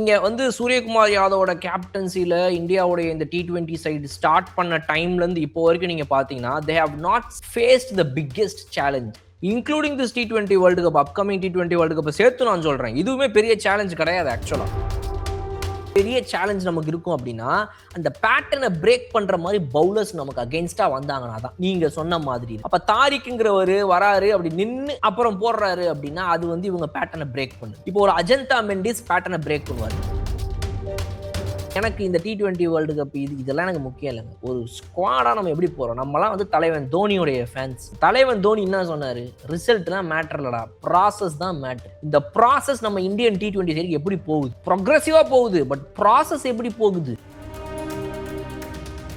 நீங்க வந்து சூரியகுமார் யாதவோட கேப்டன்சில இந்தியாவுடைய இந்த T20 சைடு ஸ்டார்ட் பண்ண டைம்ல இருந்து இப்போ வரைக்கும் நீங்க பாத்தீங்கன்னா they have not faced the biggest challenge including this T20 World Cup, upcoming T20 World Cup சேர்த்து நான் சொல்றேன். இதுவுமே பெரிய சேலஞ்ச் கிடையாது. ஆக்சுவலா பெரிய சேலஞ்ச் நமக்கு இருக்கும் அப்படின்னா அந்த பேட்டர்னை பிரேக் பண்ற மாதிரி பவுலர்ஸ் நமக்கு அகைன்ஸ்டா வந்தாங்கன்னா தான் நீங்க சொன்ன மாதிரி. அப்ப தாரிக்குங்கிறவர் வராரு அப்படி நின்று அப்புறம் போடுறாரு அப்படின்னா அது வந்து இவங்க பேட்டர்னை பிரேக் பண்ணு. இப்போ ஒரு அஜந்தா மெண்டிஸ் பேட்டர்னை பிரேக் பண்ணுவாரு. எனக்கு இந்த T20 வேர்ல்டு கப் இதெல்லாம் எனக்கு முக்கியம் இல்லைங்க. ஒரு ஸ்குவாடா நம்ம எப்படி போறோம். நம்மலாம் வந்து தலைவன் தோனியோடைய ஃபேன்ஸ். தலைவன் தோனி என்ன சொன்னாரு, ரிசல்ட்லாம் மேட்டர் இல்லடா, ப்ராசஸ் தான் மேட்டர். இந்த ப்ராசஸ் நம்ம இந்தியன் T20 சைடுக்கு எப்படி போகுது, ப்ரோக்ரசிவா போகுது, பட் ப்ராசஸ் எப்படி போகுது.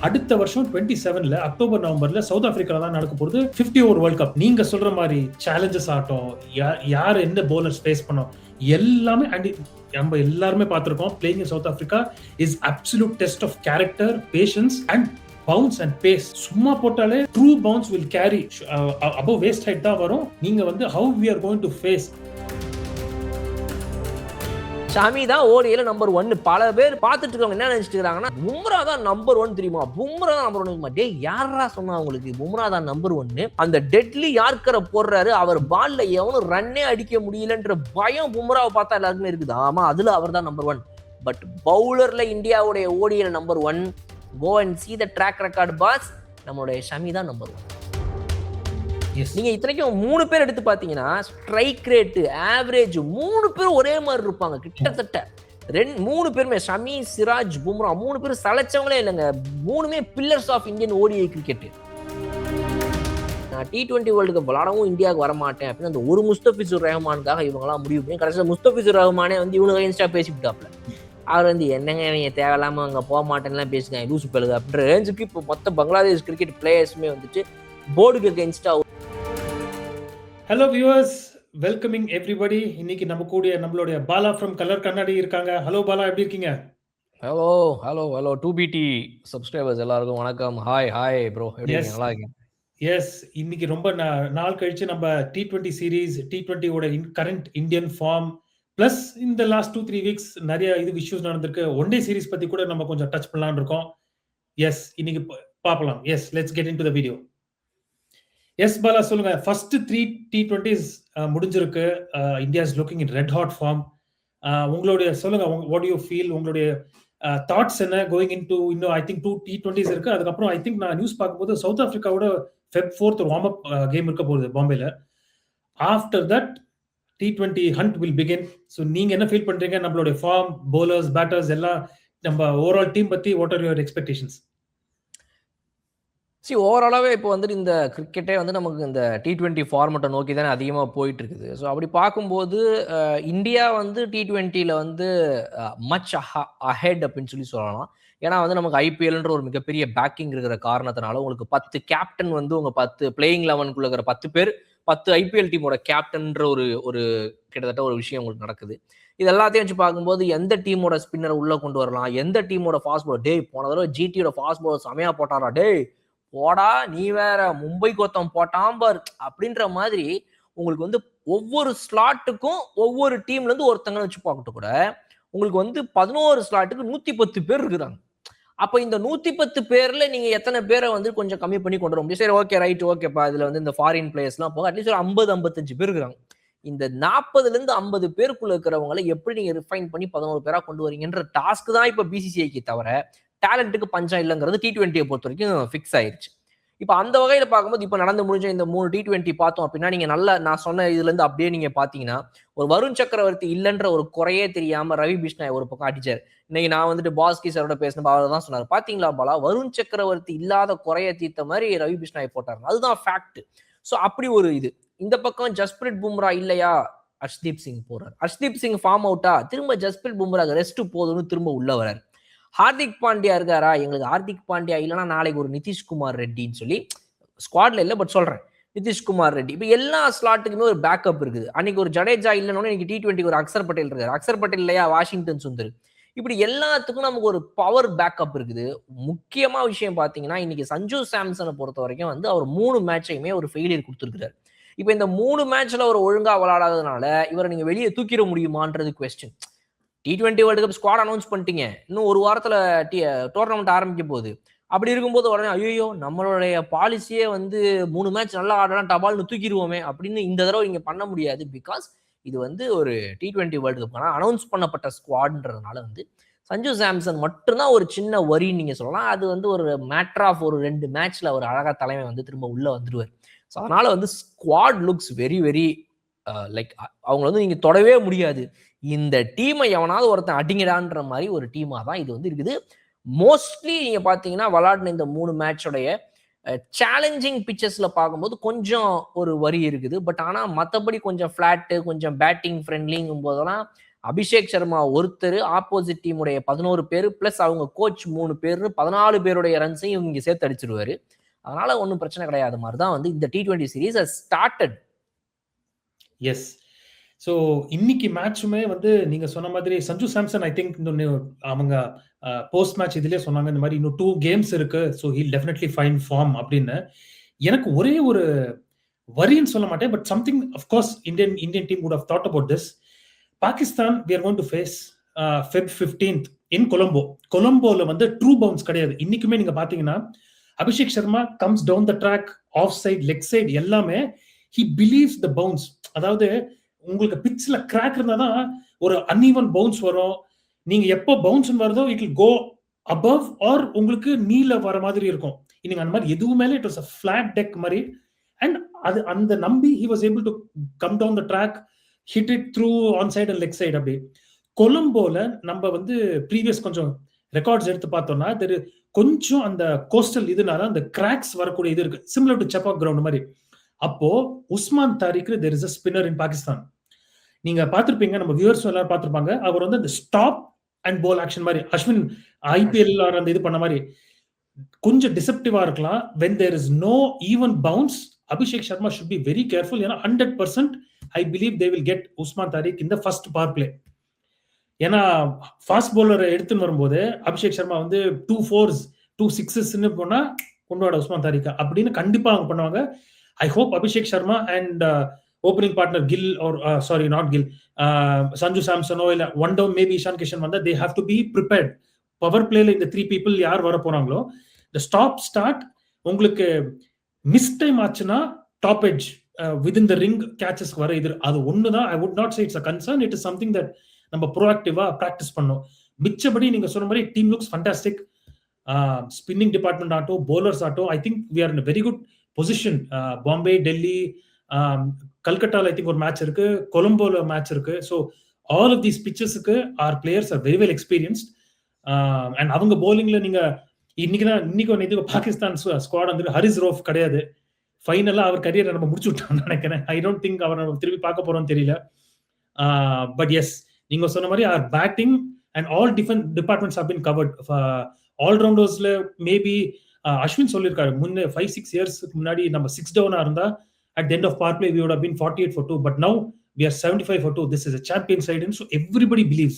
அடுத்த வருஷம் 27ல அக்டோபர் நவம்பர்ல சவுத் ஆப்பிரிக்கால தான் நடக்க போகுது 50 ஓவர் வேர்ல்ட் கப். நீங்க சொல்ற மாதிரி சேலஞ்சஸ் ஆகட்டும், யார் எந்த பவுலர்ஸ் ஃபேஸ் பண்ணோம் எல்லாமே நம்ம எல்லாருமே பார்த்திருக்கோம். Playing in south Africa is absolute test of character, patience and bounce and pace. சும்மா போட்டாலே true bounce will carry above waist height தான் வரும். நீங்க வந்து how we are going to face. Shami தான் ஓடியில் நம்பர் 1. பல பேர் பார்த்துட்டு இருக்கவங்க என்ன நினைச்சிட்டு இருக்காங்கன்னா பும்ரா தான் நம்பர் 1 தெரியுமா, பும்ரா தான் நம்பர் 1. டே யாரா சொன்னா உங்களுக்கு பும்ரா தான் நம்பர் 1? அந்த டெட்லி யார்க்கரை போடுறாரு, அவர் பால்ல எவனும் ரன்னே அடிக்க முடியலன்ற பயம் பும்ராவை பார்த்தா எல்லாருக்குமே இருக்குது. ஆமா, அதுல அவர் தான் நம்பர் 1. பட் பவுலர்ல இந்தியாவுடைய ஓடியில் number 1. Go and see the track record boss. நம்மளுடைய ஷமி தான் நம்பர் 1. நீங்க இத்தனைக்கும் 3 பேர் எடுத்து பாத்தீங்கன்னா ஸ்ட்ரைக் ரேட் ஆவரேஜ் 3 பேரும் ஒரே மாதிரி இருப்பாங்க கிட்டத்தட்ட. 3 பேருமே ஷமி, சிராஜ், பும்ரா 3 பேரும் சளைச்சவங்களே இல்லைங்க. 3மே pillars of Indian ODI cricket. நான் T20 வேர்ல்டு கப் விளாடவும் இந்தியாவுக்கு வரமாட்டேன் அப்படின்னு அந்த ஒரு முஸ்தபிசுர் ரஹ்மானுக்காக இவங்கெல்லாம் முடிவு பண்ணி கடைசியில் முஸ்தபிசுர் ரஹ்மானே வந்து இவனுக்கு இன்ஸ்டா பேசிவிட்டாப்ல. அவர் வந்து என்னங்க இவங்க தேவையில்லாம அங்கே போக மாட்டேன்லாம் பேசுங்க லூசு பெழுகு அப்படின்ற ரேஞ்சுக்கு இப்போ மொத்த பங்களாதேஷ் கிரிக்கெட் பிளேயர்ஸுமே வந்துட்டு போர்டுக்கு அகேன்ஸ்டா. Hello viewers, welcoming everybody. இன்னைக்கு நம்ம கூட நம்மளுடைய பாலா ஃப்ரம் கலர் கண்ணாடி இருக்காங்க. ஹலோ பாலா, எப்படி இருக்கீங்க? Hello hello hello 2BT subscribers எல்லாருக்கும் வணக்கம். ஹாய் ப்ரோ, எப்படி இருக்கீங்க? நல்லா இருக்கீங்க? எஸ், இன்னைக்கு ரொம்ப நாள் கழிச்சு நம்ம T20 சீரீஸ், T20 ஓட கரண்ட் இந்தியன் ஃபார்ம் பிளஸ் இந்த லாஸ்ட் 2-3 வீக்ஸ் நிறைய இஷ்யூஸ் நடந்திருக்கு. ஒன் டே சீரீஸ் பத்தி கூட நம்ம கொஞ்சம் டச் பண்ணலாம்னு இருக்கோம். எஸ், இன்னைக்கு பார்க்கலாம். Yes, let's get into the video. Yes Bala, சொல்லுங்க. ஃபர்ஸ்ட் 3 T20s முடிஞ்சிருக்கு. India is looking in red hot form. உங்களுடைய சொல்லுங்க, வாட் டு யூ ஃபீல், உங்களுடைய தாட்ஸ் என்ன கோயிங் இன்டு இன்னும் ஐ திங்க் 2 T20s இருக்கு. அதுக்கப்புறம் ஐ திங்க் நான் நியூஸ் பார்க்கும்போது சவுத் ஆப்பிரிக்காவோட Feb 4th warm up game இருக்க போகுது பாம்பேல. After that T20 hunt will begin. So நீங்க என்ன ஃபீல் பண்றீங்க, நம்மளுடைய ஃபார்ம், பவுலர்ஸ், பேட்டர்ஸ் எல்லாம், நம்ம ஓவரால் டீம் பத்தி வாட் ஆர் யுவர் எக்ஸ்பெக்டேஷன்ஸ்? ஓவராலாகவே இப்போ வந்துட்டு இந்த கிரிக்கெட்டே வந்து நமக்கு இந்த T20 ஃபார்மெட்டை நோக்கி தானே அதிகமாக போயிட்டு இருக்குது. ஸோ அப்படி பார்க்கும்போது இந்தியா வந்து T20ல வந்து மச் அஹெட் அப்படின்னு சொல்லலாம். ஏன்னா வந்து நமக்கு ஐபிஎல்ன்ற ஒரு மிகப்பெரிய பேக்கிங் இருக்கிற காரணத்தினால உங்களுக்கு 10 கேப்டன் வந்து உங்க 10 பிளேயிங் 11க்குள்ள இருக்கிற 10 பேர் 10 ஐபிஎல் டீமோட கேப்டன்ற ஒரு கிட்டத்தட்ட ஒரு விஷயம் உங்களுக்கு நடக்குது. இது எல்லாத்தையும் வச்சு பார்க்கும்போது எந்த டீமோட ஸ்பின்னர் உள்ள கொண்டு வரலாம், எந்த டீமோட ஃபாஸ்ட் பாலர், டே போன தடவை ஜிடியோட ஃபாஸ்ட் பாலர் செமையா போட்டாரா, டே போடா நீ வேற மும்பைக்கு ஒருத்தன் போட்டான் பார் அப்படின்ற மாதிரி உங்களுக்கு வந்து ஒவ்வொரு ஸ்லாட்டுக்கும் ஒவ்வொரு டீம்ல இருந்து ஒருத்தங்கன்னு வச்சு பார்க்கட்டும் கூட உங்களுக்கு வந்து 11 ஸ்லாட்டுக்கு 110 பேர் இருக்கிறாங்க. அப்ப இந்த 110 பேர்ல நீங்க எத்தனை பேரை வந்து கொஞ்சம் கம்மி பண்ணி கொண்டு வர முடியும்? சரி, ஓகே, ரைட், ஓகேப்பா. இதுல வந்து இந்த ஃபாரின் பிளேயர்ஸ் எல்லாம் போக அட்லீஸ்ட் ஒரு 50-55 பேர் இருக்கிறாங்க. இந்த 40ல இருந்து 50 பேருக்குள்ள இருக்கிறவங்களை எப்படி நீங்க ரிஃபைன் பண்ணி 11 பேரா கொண்டு வரீங்கன்ற டாஸ்க் தான் இப்ப பிசிசிஐக்கு தவிர டேலண்ட்டுக்கு பஞ்சம் இல்லைங்கிறது T20 பொறுத்த வரைக்கும் ஃபிக்ஸ் ஆயிருச்சு. இப்போ அந்த வகையில பார்க்கும்போது இப்போ நடந்து முடிஞ்ச இந்த 3 T20 பார்த்தோம் அப்படின்னா நீங்க நல்லா நான் சொன்ன இதுல இருந்து அப்படியே நீங்க பாத்தீங்கன்னா ஒரு வருண் சக்கரவர்த்தி இல்லைன்ற ஒரு குறையே தெரியாம ரவி பிஷ்ணாய் ஒரு பக்கம் அடிச்சார். இன்னைக்கு நான் வந்துட்டு பாஸ்கி சாரோட பேசினப்ப அவர் தான் சொன்னார், பாத்தீங்களா பாலா, வருண் சக்கரவர்த்தி இல்லாத குறைய தீர்த்த மாதிரி ரவி பிஷ்ணாய் போட்டாங்க, அதுதான் ஃபேக்ட். ஸோ அப்படி ஒரு இது. இந்த பக்கம் ஜஸ்பிரிட் பும்ரா இல்லையா, ஹர்ஷ்தீப் சிங் போறார். ஹர்ஷ்தீப் சிங் ஃபார்ம் அவுட்டா, திரும்ப ஜஸ்பிரிட் பும்ரா ரெஸ்ட் போதும்னு திரும்ப உள்ள வரார். ஹார்திக் பாண்டியா இருக்காரா, எங்களுக்கு ஹார்திக் பாண்டியா இல்லைன்னா நாளைக்கு ஒரு நிதிஷ்குமார் ரெட்டின்னு சொல்லி ஸ்குவாட்ல இல்லை பட் சொல்றேன் நிதிஷ்குமார் ரெட்டி. இப்போ எல்லா ஸ்லாட்டுக்குமே ஒரு பேக்கப் இருக்குது. அன்னைக்கு ஒரு ஜடேஜா இல்லைன்னு இன்னைக்கு T20 ஒரு அக்சர் பட்டேல் இருக்காரு. அக்சர் பட்டேல் இல்லையா வாஷிங்டன் சுந்தர். இப்படி எல்லாத்துக்கும் நமக்கு ஒரு பவர் பேக்கப் இருக்குது. முக்கியமா விஷயம் பாத்தீங்கன்னா இன்னைக்கு சஞ்சு சாம்சனை பொறுத்த வரைக்கும் வந்து அவர் 3 மேட்சையுமே ஒரு ஃபெயிலியர் கொடுத்துருக்காரு. இப்போ இந்த 3 மேட்ச்ல ஒரு ஒழுங்கா விளையாடாததுனால இவரை நீங்க வெளியே தூக்கிட முடியுமான்றது question. T20 world cup squad announce பண்ணிட்டீங்க, இன்னும் ஒரு வாரத்துல டோர்னமெண்ட் ஆரம்பிக்க போகுது. அப்படி இருக்கும்போது உடனே ஐயோ நம்மளுடைய பாலிசியே வந்து 3 மேட்ச் நல்லா ஆடலாம் டபால்னு தூக்கிடுவோமே அப்படின்னு இந்த தடவை இங்க பண்ண முடியாது. பிகாஸ் இது வந்து ஒரு T20 வேர்ல்டு கப் அனௌன்ஸ் பண்ணப்பட்ட ஸ்குவாட்ன்றதுனால வந்து சஞ்சு சாம்சன் மட்டும்தான் ஒரு சின்ன வரின்னு நீங்க சொல்லலாம். அது வந்து ஒரு மேட்டர் ஆஃப் ஒரு 2 மேட்ச்ல ஒரு அழகா தலைமை வந்து திரும்ப உள்ள வந்துருவார். ஸோ அதனால வந்து squad looks very very like அவங்க வந்து நீங்க தொடவே முடியாது. இந்த டீமை எவனாவது ஒருத்தன் அடிங்கடான்ற மாதிரி ஒரு டீமா தான் இது வந்து இருக்குது. மோஸ்ட்லி நீங்க பாத்தீங்கன்னா விளையாடின இந்த 3 மேட்சோடைய சேலஞ்சிங் பிச்சஸ்ல பார்க்கும்போது கொஞ்சம் ஒரு வரி இருக்குது. பட் ஆனா மற்றபடி கொஞ்சம் ஃபிளாட்டு, கொஞ்சம் பேட்டிங் ஃப்ரெண்ட்லிங்கும் போதெல்லாம் அபிஷேக் சர்மா ஒருத்தர் ஆப்போசிட் டீமுடைய 11 பேர் பிளஸ் அவங்க கோச் 3 பேர் 14 பேருடைய ரன்ஸையும் இங்க சேர்த்து அடிச்சிருவாரு. அதனால ஒன்றும் பிரச்சனை கிடையாது மாதிரி தான் வந்து இந்த T20 series started. S. So இன்னைக்கு மேட்சுமே வந்து நீங்க சொன்ன மாதிரி சஞ்சு சாம்சன் ஐ திங்க் அவங்க போஸ்ட் மேட்ச் இதுலயே சொன்னாங்க இந்த மாதிரி இன்னும் 2 கேம்ஸ் இருக்கு. So he'll definitely fine form அப்படின்னு. எனக்கு ஒரே ஒரு வரின்னு சொல்ல மாட்டேன், but something of course Indian team would have thought about this. Pakistan we are going to face Feb 15th in Colombo. கொலம்போல வந்து ட்ரூ பவுன்ஸ் கிடையாது. இன்னைக்குமே நீங்க பாத்தீங்கன்னா Abhishek Sharma comes down the track, off side, leg side எல்லாமே he believes the bounce. அதாவது உங்களுக்கு பிட்ச்ல crack இருந்தாதான் ஒரு அன்ஈவன் பவுன்ஸ் வரும். நீங்க எப்போ பவுன்ஸ் வருதோ it will go above or உங்களுக்கு நீல வர மாதிரி இருக்கும். இன்னைக்கு அந்த மாதிரி எதுவுமே it was a flat deck மாதிரி. அண்ட் அது அந்த நம்பி he was able to come down the track, hit it through on side and leg side. அப்படி கொலம்போல நம்ம வந்து ப்ரீவியஸ் கொஞ்சம் ரெக்கார்ட்ஸ் எடுத்து பார்த்தோம்னா கொஞ்சம் அந்த கோஸ்டல் இதனால அந்த கிராக்ஸ் வரக்கூடிய இது இருக்கு, சிமிலர் டு செப்பாக் கிரவுண்ட் மாதிரி. அப்போ Usman Tariq there is a spinner in Pakistan. நீங்க பார்த்திருப்பீங்க, நம்ம வியூவர்ஸ் எல்லாரும் பார்த்திருப்பாங்க, அவர் வந்து அந்த ஸ்டாப் அண்ட் போல் ஆக்ஷன் மாதிரி அஸ்வின் IPL அந்த இது பண்ண மாதிரி கொஞ்சம் டிசெப்டிவா இருக்கலாம். when there is no even bounce, Abhishek Sharma should be very careful. ஏன்னா 100% I believe they will get Usman Tariq in the first power play. ஏன்னா ஃபாஸ்ட் பவுலரை எடுத்துன்னு வரும்போது அபிஷேக் சர்மா வந்து 2 4s 2 6s போனா கொண்டு வாட உஸ்மான் தாரிகா அப்படின்னு கண்டிப்பா அவங்க பண்ணுவாங்க. I hope Abhishek Sharma and opening partner Gill or sorry not Gill Sanju சாம்சனோ இல்ல one down maybe Ishan Kishan வந்தா they have to be prepared. Power பிளேல இந்த 3 people யார் வர போறாங்களோ the stop start உங்களுக்கு மிஸ் டைம் ஆச்சுன்னா top edge within the ring catches வர இது அது ஒண்ணுதான். I would not say it's a concern. It is something that நம்ம ப்ரோஆக்டிவா பிராக்டிஸ் பண்ணோம். மிச்சபடி நீங்க சொன்ன மாதிரி team looks fantastic. Spinning department ஆட்டோ, பவுலர்ஸ் ஆட்டோ, I think we are in very good position. Bombay, Delhi, கல்கட்டால ஐ திங்க் ஒரு மேட்ச் இருக்கு, கொலம்போல மேட்ச் இருக்கு. ஸோ ஆல் ஆஃப் தீஸ் பிச்சர்ஸுக்கு or players are very well experienced. And அவங்க போலிங்ல நீங்க இன்னைக்கு பாகிஸ்தான் ஸ்குவாட் வந்து ஹரிஸ் ரோஃப் கிடையாது. ஃபைனலா அவர் கரியரை நம்ம முடிச்சு விட்டோம்னு நினைக்கிறேன். ஐ டோன்ட் திங்க் அவரை நம்ம திருப்பி பார்க்க போறோம்னு தெரியல. பட் எஸ், நீங்க சொன்ன மாதிரி our batting and all different departments have been covered. ஆல்ரவுண்டர்ஸ்ல மேபி அஸ்வின் சொல்லியிருக்காரு முன்ன 5-6 இயர்ஸ்க்கு முன்னாடி நம்ம 6 டவுனா இருந்தா at the end of power play we would have been 48 for 2, but now we are 75 for 2. This is a champion side, and so everybody believes,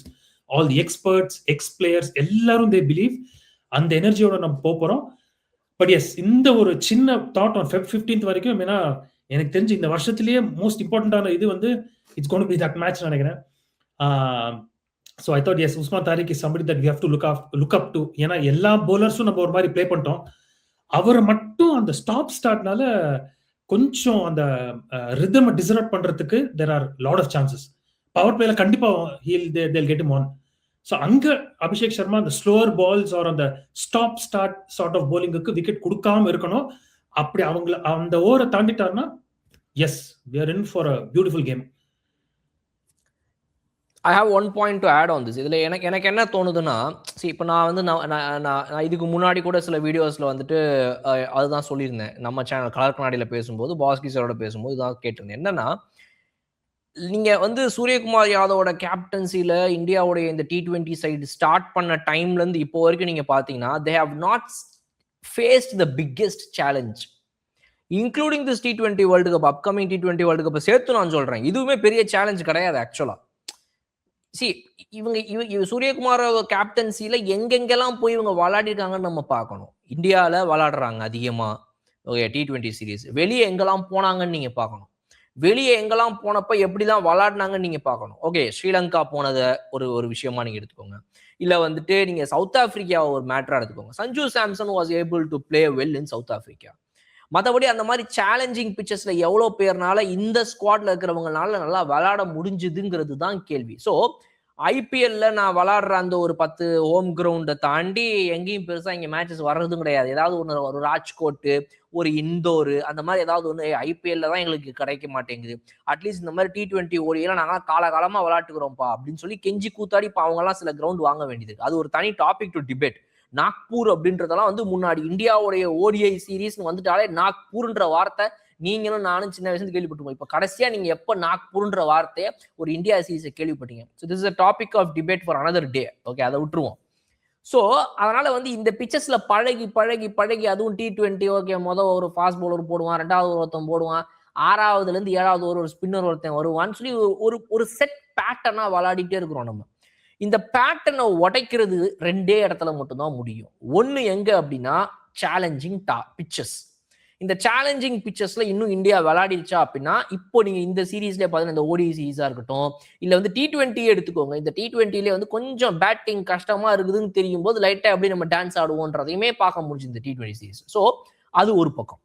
all the experts, ex-players எல்லாரும் they believe அந்த எனர்ஜியோட நம்ம போறோம். But S, இந்த ஒரு சின்ன thought on Feb 15th வரைக்கும் ஏன்னா எனக்கு தெரிஞ்சு இந்த வருஷத்திலேயே மோஸ்ட் இம்பார்ட்டன்டான இது வந்து it's going to be that match நினைக்கிறேன். So I thought yes, Usman Tariq is somebody that we have to look up to. ஏன்னா எல்லா பவுலர்ஸும் நம்ம ஒரு மாதிரி ப்ளே பண்ணிட்டோம். அவரை மட்டும் அந்த ஸ்டாப் ஸ்டார்ட்னால கொஞ்சம் அந்த ரிதம் டிசரப்ட் பண்றதுக்கு there are lot of chances. Power பிளேல கண்டிப்பா they'll get him on. So அங்க அபிஷேக் சர்மா அந்த ஸ்லோவர் பால்ஸ் ஆர் அந்த ஸ்டாப் ஸ்டார்ட் சார்ட் ஆஃப் போலிங்குக்கு விக்கெட் கொடுக்காம இருக்கணும். அப்படி அவங்கள அந்த ஓவரை தாண்டிட்டாருன்னா yes, we are in for a beautiful game. I have one point to add on this. இதுல எனக்கு என்ன தோணுதுன்னா, இப்போ நான் வந்து நான் இதுக்கு முன்னாடி கூட சில வீடியோஸ்ல வந்துட்டு அதுதான் சொல்லியிருந்தேன். நம்ம சேனல் கலர் கண்ணாடியில பேசும்போது பாஸ்கி சாரோட பேசும்போது இதான் கேட்டிருந்தேன். என்னன்னா, நீங்க வந்து சூரியகுமார் யாதவோட கேப்டன்சில இந்தியாவுடைய இந்த T20 சைடு ஸ்டார்ட் பண்ண டைம்ல இருந்து இப்போ வரைக்கும் நீங்க பாத்தீங்கன்னா they have not faced the biggest challenge, including this T20 World Cup, upcoming T20 World Cup சேர்த்து நான் சொல்றேன். இதுவுமே பெரிய சேலஞ்ச் கிடையாது ஆக்சுவலா. இவங்க சூரியகுமார் கேப்டன்சில எங்கெங்கெல்லாம் போய் இவங்க விளையாடிருக்காங்கன்னு நம்ம பார்க்கணும். இந்தியாவில் விளையாடுறாங்க அதிகமா T20 சீரீஸ், வெளியே எங்கெல்லாம் போனாங்கன்னு நீங்க பார்க்கணும். வெளியே எங்கெல்லாம் போனப்ப எப்படிலாம் விளையாடினாங்கன்னு நீங்க பார்க்கணும். ஓகே, ஸ்ரீலங்கா போனத ஒரு விஷயமா நீங்க எடுத்துக்கோங்க. இல்ல வந்துட்டு நீங்க சவுத் ஆப்பிரிக்கா ஒரு மேட்டரா எடுத்துக்கோங்க. Sanju Samson was able to play well in South Africa. மத்தபடி அந்த மாதிரி சேலஞ்சிங் பிச்சர்ஸ்ல எவ்வளோ பேர்னால இந்த ஸ்குவாட்ல இருக்கிறவங்கனால நல்லா விளையாட முடிஞ்சுதுங்கிறது தான் கேள்வி. ஸோ ஐபிஎல்ல நான் விளையாடுற அந்த ஒரு 10 ஹோம் கிரவுண்டை தாண்டி எங்கேயும் பெருசா இங்க மேட்சஸ் வர்றதும் கிடையாது. ஏதாவது ஒன்று ஒரு ராஜ்கோட்டு, ஒரு இந்தோர், அந்த மாதிரி ஏதாவது ஒன்று ஐபிஎல்ல தான் எங்களுக்கு கிடைக்க மாட்டேங்குது. அட்லீஸ்ட் இந்த மாதிரி T20 ஓடியெல்லாம் நாங்களாம் காலகாலமா விளையாட்டுக்கிறோம்ப்பா அப்படின்னு சொல்லி கெஞ்சி கூத்தாடி இப்போ அவங்கெல்லாம் சில கிரவுண்ட் வாங்க வேண்டியது. அது ஒரு தனி டாபிக் டு டிபேட். நாக்பூர் அப்படின்றதெல்லாம் வந்து முன்னாடி இந்தியாவுடைய ஓடிஐ சீரீஸ்னு வந்துட்டாலே நாக்பூர்ன்ற வார்த்தை நீங்களும் நானும் சின்ன வயசுல கேள்விப்பட்டிருக்கோம். இப்போ கடைசியா நீங்க எப்ப நாக்பூர்ன்ற வார்த்தையை ஒரு இந்தியா சீரீஸை கேள்விப்பட்டீங்க? So this is a topic of debate for another day. Okay, அதை விட்டுருவோம். ஸோ அதனால வந்து இந்த பிச்சர்ஸ்ல பழகி பழகி பழகி அதுவும் T20 ஓகே, ஒரு ஃபாஸ்ட் பவுலர் போடுவான், 2வது ஒருத்தன் போடுவான், 6வதுல இருந்து 7வது ஒரு ஸ்பின்னர் ஒருத்தன் வருவான்னு சொல்லி ஒரு ஒரு செட் பேட்டர்னா விளையாடிட்டே இருக்கிறோம் நம்ம. இந்த பேட்டர்னை உடைக்கிறது 2 இடத்துல மட்டும்தான் முடியும். ஒன்னு எங்க அப்படின்னா சேலஞ்சிங் பிச்சர்ஸ். இந்த சேலஞ்சிங் பிச்சர்ஸ்ல இன்னும் இந்தியா விளையாடிச்சா அப்படின்னா இப்போ நீங்க இந்த சீரீஸ்ல பாத்தீங்கன்னா இந்த ஓடி சீரீஸா இருக்கட்டும், இல்ல வந்து T20 எடுத்துக்கோங்க. இந்த T20ல வந்து கொஞ்சம் பேட்டிங் கஷ்டமா இருக்குதுன்னு தெரியும் போது லைட்டா எப்படி நம்ம டான்ஸ் ஆடுவோன்றதையுமே பார்க்க முடிஞ்சு இந்த T20 சீரீஸ். ஸோ அது ஒரு பக்கம்.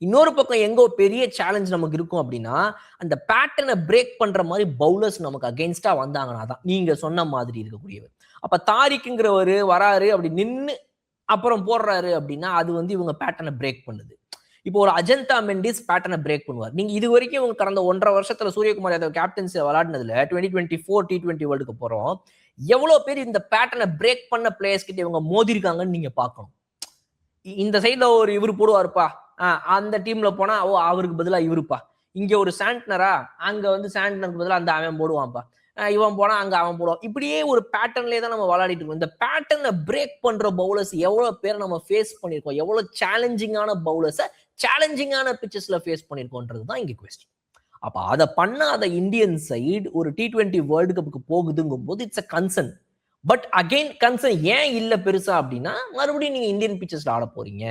இன்னொரு பக்கம் எங்கோ பெரிய சேலஞ்ச் நமக்கு இருக்கும் அப்படின்னா அந்த பேட்டர்னை பிரேக் பண்ற மாதிரி பவுலர்ஸ் நமக்கு அகெயின்ஸ்டா வந்தாங்கன்னா தான் நீங்க சொன்ன மாதிரி இருக்கக்கூடியவர். அப்ப தாரிக்குங்கிறவர் வராரு, அப்படி நின்று அப்புறம் போடுறாரு அப்படின்னா அது வந்து இவங்க பேட்டர்னை பிரேக் பண்ணுது. இப்போ ஒரு அஜந்தா மெண்டிஸ் பேட்டர்னை பிரேக் பண்ணுவார். நீங்க இது வரைக்கும் இவங்க கடந்த 1.5 வருஷத்துல சூரியகுமார் யாதவ் கேப்டன்சி விளையாடினதுல 2024 T20 வேர்ல்டு கப் போறோம், எவ்வளவு பேர் இந்த பேட்டர்னை பிரேக் பண்ண பிளேயர்ஸ் கிட்ட இவங்க மோதி இருக்காங்கன்னு நீங்க பார்க்கணும். இந்த சைட்ல ஒரு இவர் போடுவாருப்பா, அந்த டீம்ல போனா ஓ அவருக்கு பதிலா இவருப்பா, இங்க ஒரு சாண்ட்னரா அங்க வந்து சாண்ட்னருக்கு பதிலா அந்த அவன் போடுவான்ப்பா, இவன் போனா அங்க அவன் போடுவான். இப்படியே ஒரு பேட்டர்ன்லயே தான் நம்ம விளையாடிட்டு இருக்கோம். இந்த பேட்டர்னை பிரேக் பண்ற பவுலர்ஸ் எவ்வளவு பேர் நம்ம ஃபேஸ் பண்ணிருக்கோம், எவ்வளவு சேலஞ்சிங்கான பவுலர்ஸை சேலஞ்சிங்கான பிச்சஸ்ல ஃபேஸ் பண்ணிருக்கோன்றது தான் இங்க கொஸ்டின். அப்ப அதை பண்ணாத இந்தியன் சைடு ஒரு T20 வேர்ல்டு கப்புக்கு போகுதுங்கும் போது it's a concern. But again concern ஏன் இல்ல பெருசா அப்படின்னா மறுபடியும் நீங்க இந்தியன் பிச்சஸ்ல ஆட போறீங்க.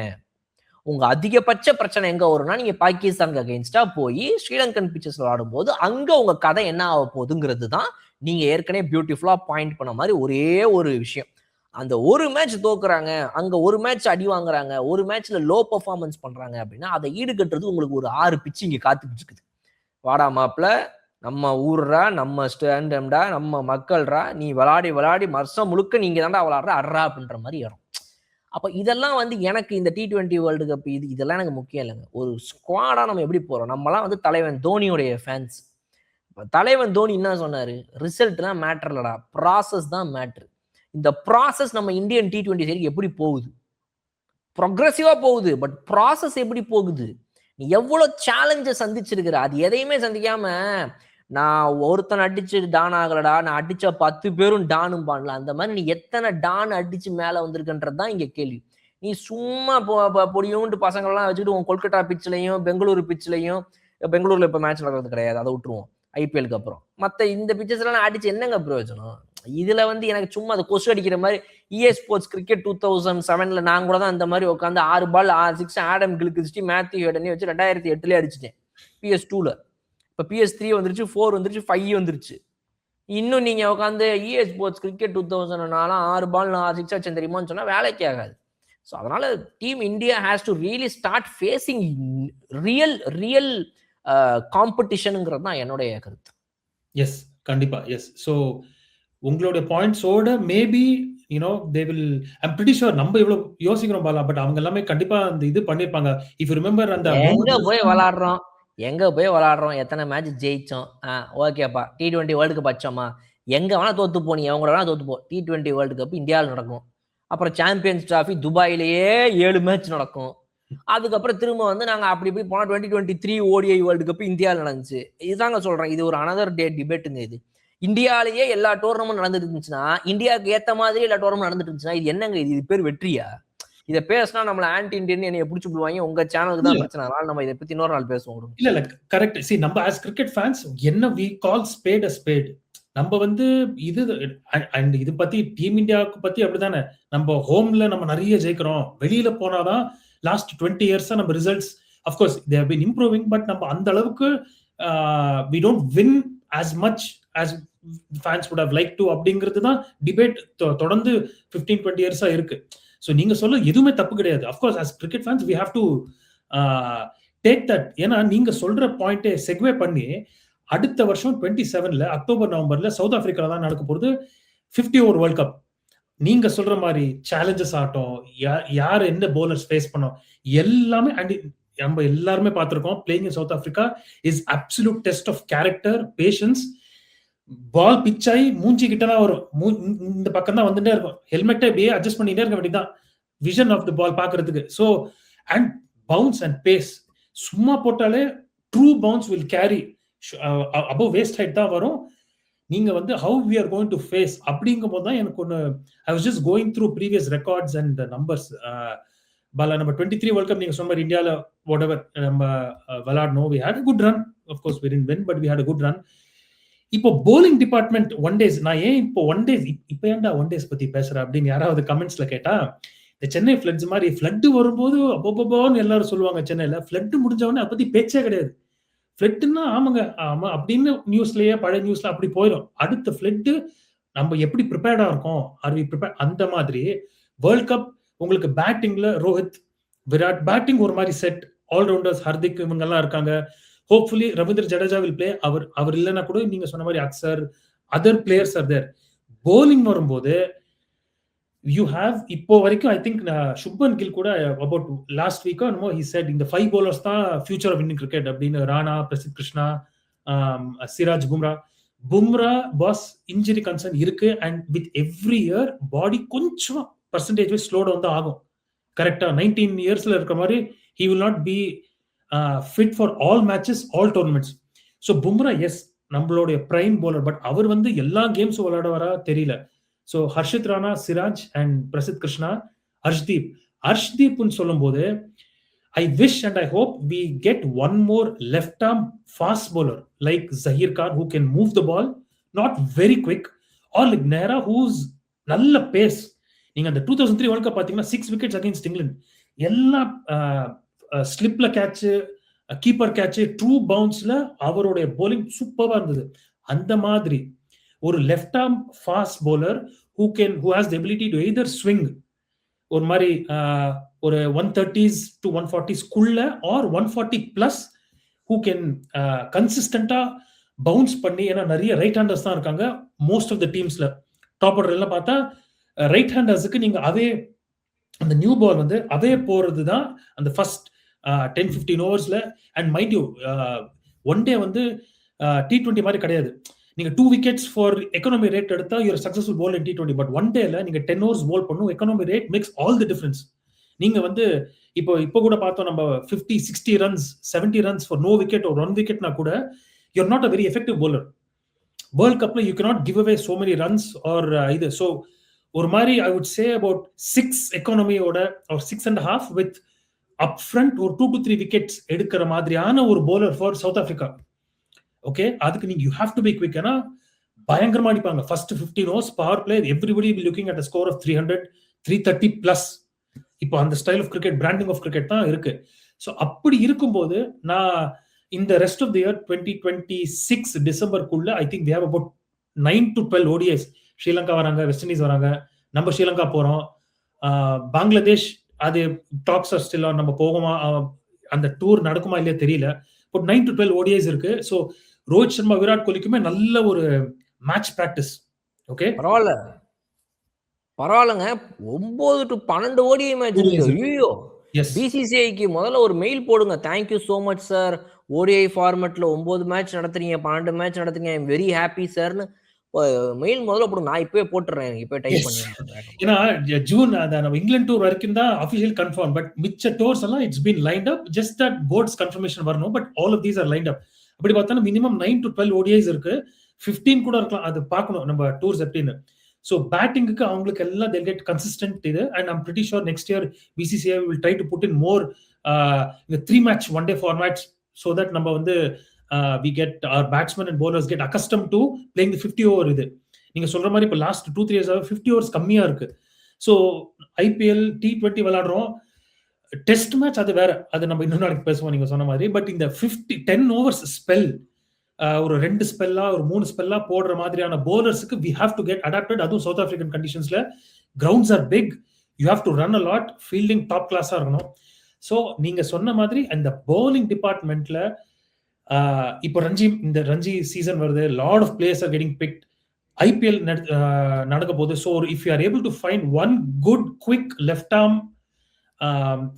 உங்க அதிகபட்ச பிரச்சனை எங்க வரும்னா நீங்க பாகிஸ்தானுக்கு அகைன்ஸ்டா போய் ஸ்ரீலங்கன் பிச்சர்ஸ்ல ஆடும்போது அங்க உங்க கதை என்ன ஆக போகுதுங்கிறது தான் நீங்க ஏற்கனவே பியூட்டிஃபுல்லா பாயிண்ட் பண்ண மாதிரி ஒரே ஒரு விஷயம். அந்த ஒரு மேட்ச் தோக்குறாங்க, அங்க ஒரு மேட்ச் அடி வாங்குறாங்க, ஒரு மேட்ச்ல லோ பெர்ஃபார்மன்ஸ் பண்றாங்க அப்படின்னா அதை ஈடுகட்டுறது உங்களுக்கு ஒரு 6 பிச்சு இங்க காத்துக்கிட்டு இருக்குது. வாடா மாப்பிள்ள, நம்ம ஊர்ரா, நம்ம ஸ்டாண்டம்டா, நம்ம மக்கள்ரா, நீ விளையாடி விளையாடி வருஷம் முழுக்க நீங்க தாண்டா விளையாடுற அட்ரா அப்படின்ற மாதிரி வரும். அப்ப இதெல்லாம் வந்து எனக்கு இந்த T20 வேர்ல்டு கப் இதெல்லாம் எனக்கு முக்கியம் இல்லைங்க. ஒரு ஸ்குவாடா நம்ம எப்படி போறோம்? நம்மலாம் வந்து தலைவன் தோனியோடைய ஃபேன்ஸ். தலைவன் தோனி என்ன சொன்னாரு? ரிசல்ட்லாம் மேட்டர் இல்லடா, ப்ராசஸ் தான் மேட்ரு. இந்த ப்ராசஸ் நம்ம இந்தியன் T20 சைடுக்கு எப்படி போகுது? ப்ரொக்ரெசிவா போகுது, பட் ப்ராசஸ் எப்படி போகுது? நீ எவ்வளவு சேலஞ்சை சந்திச்சிருக்கிற? அது எதையுமே சந்திக்காம நான் ஒருத்தன் அடிச்சு டான் ஆகலடா, நான் அடிச்ச 10 பேரும் டானும் பாடல, அந்த மாதிரி நீ எத்தனை டான் அடிச்சு மேல வந்திருக்குன்றது தான் இங்க கேள்வி. நீ சும்மா பொடியோண்டு பசங்கள்லாம் வச்சுக்கிட்டு உன் கொல்கட்டா பிச்சிலையும் பெங்களூரு பிச்சிலையும், பெங்களூர்ல இப்ப மேட்ச் நடக்கிறது கிடையாது, அதை விட்டுருவோம் ஐபிஎலுக்கு அப்புறம், மத்த இந்த பிச்சஸ் எல்லாம் அடிச்சு என்னங்க பிரயோஜனம்? இதுல வந்து எனக்கு சும்மா அதை கொசு அடிக்கிற மாதிரி EA ஸ்போர்ட்ஸ் கிரிக்கெட் 2007ல நான் கூட தான் அந்த மாதிரி உட்காந்து 6 பால் 6 ஆடம் கில்கிறிஸ்டி மேத்யூ ஹேடனே வச்சு 2008 அடிச்சிட்டேன் PS2ல. இப்போ PS3 வந்துருச்சு, 4 வந்துருச்சு, 5 வந்துருச்சு. இன்னும் நீங்க உட்காந்து EA ஸ்போர்ட்ஸ் கிரிக்கெட் 2004 6 பால் 6 அடிச்சேன் தெரியுமான்னு சொன்னா வேலைக்கு ஆகாது. ஸோ அதனால team India has to really start facing real காம்படிஷனுங்கிறது தான் என்னுடைய கருத்து. எஸ், கண்டிப்பா. எஸ். ஸோ உங்களுடைய பாயிண்ட்ஸோட maybe they will, I'm pretty sure நம்ம இவ்வளவு யோசிக்கிறோம் பாலா, பட் அவங்க எல்லாமே கண்டிப்பா அந்த இது பண்ணிருப்பாங்க. இஃப் யூ ரிமெம்பர் அந்த எங்க போய் விளையாடுறோம், எத்தனை மேட்ச் ஜெயிச்சோம், ஓகேப்பா T20 வேர்ல்டு கப் வச்சோமா, எங்க வேணா தோத்து போனீங்க, அவங்கள வேணா தோத்து போ, T20 வேர்ல்டு கப் இந்தியாவில் நடக்கும். அப்புறம் சாம்பியன்ஸ் டிராஃபி துபாயிலேயே 7 மேட்ச் நடக்கும். அதுக்கப்புறம் திரும்ப வந்து நாங்க அப்படி இப்படி போனா 2023 ODI வேர்ல்டு கப் இந்தியாவில் நடந்துச்சு. இதுதாங்க சொல்றேன், இது ஒரு அனதர் டே டிபேட்டுங்க. இது இந்தியாலேயே எல்லா டோர்னமெண்ட் நடந்துட்டு இருந்துச்சுன்னா, இந்தியாவுக்கு ஏத்த மாதிரி எல்லா டோர்னமெண்ட் நடந்துட்டு இருந்துச்சுன்னா இது என்னங்க? இது பேர் வெற்றியா? இதை பேசினா நம்மள ஆன்டி இண்டியன் என்னைய பிடிச்சி விடுவாங்க. உங்க சேனலுக்கு தான் பிரச்சனை, அதனால நம்ம இதை பத்தி இன்னொரு நாள் பேசுவோம். இல்ல கரெக்ட். சி, நம்ம ஆஸ் கிரிக்கெட் ஃபேன்ஸ் என்ன we call spade a spade. நம்ம வந்து இது அண்ட் இது பத்தி டீம் இந்தியாவுக்கு பத்தி அப்படித்தானே, நம்ம ஹோம்ல நம்ம நிறைய ஜெயிக்கிறோம், வெளியில போனாதான் லாஸ்ட் 20 இயர்ஸா நம்ம results of course they have been improving, but நம்ம அந்த அளவுக்கு we don't win as much as fans would have liked to அப்படிங்கிறது தான் டிபேட் தொடர்ந்து 15-20 இயர்ஸா இருக்கு. ஸோ நீங்க சொல்ல எதுவுமே தப்பு கிடையாது. Of course as cricket fans we have to take that. ஏன்னா நீங்க சொல்ற பாயிண்டே செக்வே பண்ணி அடுத்த வருஷம் 27ல அக்டோபர் நவம்பர்ல சவுத் ஆப்பிரிக்கால தான் நடக்க போகுது 50 ஓவர் வேர்ல்ட் கப். நீங்க சொல்ற மாதிரி சேலஞ்சஸ் ஆகட்டும், யார் என்ன பவுலர்ஸ் ஃபேஸ் பண்ணோம் எல்லாமே, அண்ட் நம்ம எல்லாருமே பார்த்திருக்கோம். Playing in south Africa is absolute test of character, patience. Ball pitch ஆகி மூஞ்சி கிட்ட தான் வரும், இந்த பக்கம் தான் வந்துட்டே இருக்கும். ஹெல்மெட்டை அப்படியே அட்ஜஸ்ட் பண்ணிட்டே இருக்க வேண்டியதான் விஷன் ஆஃப் த பால் பாக்குறதுக்கு. So and bounce and pace சும்மா போட்டாலே true bounce will carry above waist height தான் வரும். நீங்க வந்து how we are going to face அப்படிங்கும் போது தான் எனக்கு ஒன்று, I was just going through previous records and numbers. Bala நம்ம 23 வேர்ல்ட் கப் நீங்க சொன்ன மாதிரி இந்தியாவில் whatever நம்ம விளையாடணும், we had a good run, of course we didn't win but we had a good run. இப்போ bowling department ஒன் டேஸ், நான் ஏன் இப்போ ஒன் டேஸ் இப்போ ஏன்டா ஒன் டேஸ் பத்தி பேசுறேன் அப்படின்னு யாராவது கமெண்ட்ஸ்ல கேட்டா, இந்த சென்னை ஃபிளட்ஸ் மாதிரி ஃபிளட் வரும்போது அப்போன்னு எல்லாரும் சொல்லுவாங்க சென்னையில, ஃபிளட் முடிஞ்சவொடனே அதை பத்தி பேச்சே கிடையாது. ஃபிளட்னா ஆமாங்க ஆமா அப்படின்னு நியூஸ்லயே பழைய நியூஸ்ல அப்படி போயிடும். அடுத்த ஃபிளட் நம்ம எப்படி ப்ரிப்பேர்டா இருக்கோம், ஆர் வி ப்ரிப்பேர், அந்த மாதிரி வேர்ல்ட் கப் உங்களுக்கு பேட்டிங்ல ரோஹித், விராட் பேட்டிங் ஒரு மாதிரி செட், ஆல்ரவுண்டர்ஸ் ஹர்திக் இவங்க எல்லாம் இருக்காங்க. Hopefully Ravindra Jadeja will play. அவர் இல்லைன்னா கூட நீங்க சொன்ன மாதிரி Axar, other players are there. Bowling வரும்போது you have இப்போ வரைக்கும் ஐ திங்க் சுப்மன் கில் கூட அபவுட் லாஸ்ட் வீக்கோ என்னமோ he said இந்த 5 bowlers தான் ஃபியூச்சர் ஆஃப் இந்தியன் கிரிக்கெட் அப்படின்னு. ராணா, பிரசித் கிருஷ்ணா, சிராஜ், பும்ரா பாஸ் இன்ஜுரி கன்சர்ன் இருக்கு. And with every year body கொஞ்சம் பர்சன்டேஜ் ஸ்லோ டவுன் தான் ஆகும். கரெக்டா 19 இயர்ஸ்ல இருக்கிற மாதிரி he will not be fit for all matches, all tournaments. So Bumrah as நம்மளுடைய பிரைம் பவுலர், பட் அவர் வந்து எல்லா கேம்ஸும் விளையாட வரா தெரியல. ஸோ ஹர்ஷித் ராணா, சிராஜ் அண்ட் பிரசித் கிருஷ்ணா, ஹர்ஷ்தீப்னு சொல்லும் போது I wish and I hope we get one more left arm fast bowler like Zaheer Khan who can move the ball, not very quick, or like நேரா who's நல்ல பேஸ். நீங்க அந்த 2003 வேர்ல்ட் கப் பாத்தீங்கன்னா 6 விக்கெட்ஸ் அகைன்ஸ்ட் இங்கிலாந்து, எல்லாம் ஸ்லிப்ல catch, keeper catch, true பவுன்ஸ்ல அவருடைய bowling சூப்பரா இருந்தது. அந்த மாதிரி ஒரு left arm fast bowler who has the ability to either swing ஒரு மாதிரி ஒரு 130s to 140s குள்ள or 140 plus who can கன்சிஸ்டண்டா பவுன்ஸ் பண்ணி. ஏன்னா நிறைய ரைட் ஹேண்டர்ஸ் தான் இருக்காங்க மோஸ்ட் ஆஃப் த டீம்ஸ்ல. டாப் ஆர்டர் எல்லாம் பார்த்தா ரைட் ஹேண்டர்ஸுக்கு நீங்க அதே அந்த நியூ பால் வந்து அதே போறது தான் அந்த ஃபர்ஸ்ட் 10-15 ஓவர்ஸ்ல. And mind you one day வந்து T20 மாதிரி கிடையாது. நீங்க 2 wickets ஃபார் எக்கனாமி ரேட் எடுத்தா you're successful bowl in T20. But one டேல நீங்க 10 overs பால் பண்ணும், economy rate makes all the difference. நீங்க வந்து இப்போ கூட பார்த்தோம் நம்ம 50-60 runs 70 runs for no wicket ஒரு 1 wicketனா கூட you're not a very effective bowler. World கப்ல you cannot give away so many runs or இது. ஸோ ஒரு மாதிரி ஐ வுட் சே அபவுட் 6 எக்கானமியோட or 6.5 வித் அப் ஃப்ரண்ட் ஒரு 2 to 3 wickets எடுக்கிற மாதிரியான ஒரு bowler ஃபார் சவுத் ஆப்பிரிக்கா. ஓகே, அதுக்கு நீங்க you have to be quick. ஏன்னா பயங்கரமா அடிப்பாங்க first 15 overs power play. Everybody will looking at a score of 300 330 plus. இப்போ அந்த style of cricket, branding of cricket தான் இருக்கு. ஸோ அப்படி இருக்கும்போது நான் இந்த ரெஸ்ட் ஆஃப் தி இயர் 2026 டிசம்பருக்குள்ள I think we have about 9 to 12 ODIs. Sri Lanka வராங்க, வெஸ்ட் இண்டீஸ் வராங்க, நம்ம ஸ்ரீலங்கா போறோம், பங்களாதேஷ் அது டாக்ஸ் ஆர் ஸ்டில், நம்ம போகுமா, அந்த டூர் நடக்குமா இல்லையா தெரியல. பட் 9 to 12 ODIs இருக்கு. ஸோ ரோஹித் சர்மா, விராட் கோலிக்குமே நல்ல ஒரு மேட்ச் பிராக்டிஸ். ஓகே, பரவாயில்லங்க. 9 to 12 ODI மேட்ச் இருக்கு. ஐயோ, பிசிசிஐக்கு முதல்ல ஒரு மெயில் போடுங்க. Thank you so much sir, ODI ஃபார்மேட்ல 9 மேட்ச் நடத்துறீங்க, 12 மேட்ச் நடத்துறீங்க, ஐ எம் வெரி ஹாப்பி சார்னு மெயில் முதல்ல போடுங்க. நான் இப்பவே போட்டுறேன், இப்பவே டைப் பண்ணுறேன். ஏன்னா ஜூன் நம்ம இங்கிலாந்து டூர் வரைக்கும் தான் அஃபிஷியல் கன்ஃபார்ம். பட் மிச்ச டூர்ஸ் எல்லாம் it's been lined up. Just that board's confirmation வரணும். But all of these are lined up. அப்படி பார்த்தா மினிமம் 9 to 12 ODIs இருக்கு. 15 கூட இருக்கலாம், அது பார்க்கணும் நம்ம டூர்ஸ் எப்படின்னு. ஸோ பேட்டிங்க்கு அவங்களுக்கு எல்லாம் they'll get consistent இது. and I'm pretty sure next year BCCI will try to put in more the 3-match one-day formats so that நம்ம வந்து we get our batsmen and bowlers get accustomed to playing the 50 over இது. நீங்க சொல்ற மாதிரி இப்போ last 2-3 years 50 overs கம்மியா இருக்கு. So IPL T20 விளையாடுறோம், டெஸ்ட் மேட்ச் அது வேற, அது நம்ம இன்னொரு நாளைக்கு பேசுவோம் நீங்க சொன்ன மாதிரி. பட் இந்த 10 ஓவர்ஸ் ஸ்பெல், ஒரு 2 ஸ்பெல்லா ஒரு 3 ஸ்பெல்லா போடுற மாதிரியான bowlersக்கு we have to get adapted. அதுவும் சவுத் ஆப்பிரிக்கன் கண்டிஷன்ஸ்ல grounds are big, you have to run a lot, fielding top கிளாஸா இருக்கணும். ஸோ நீங்க சொன்ன மாதிரி அந்த bowling டிபார்ட்மெண்ட்ல இப்போ இந்த ரஞ்சி சீசன் வருது, lot of players are getting picked, IPL நடக்க போகுது. So if you are able to find one good quick left arm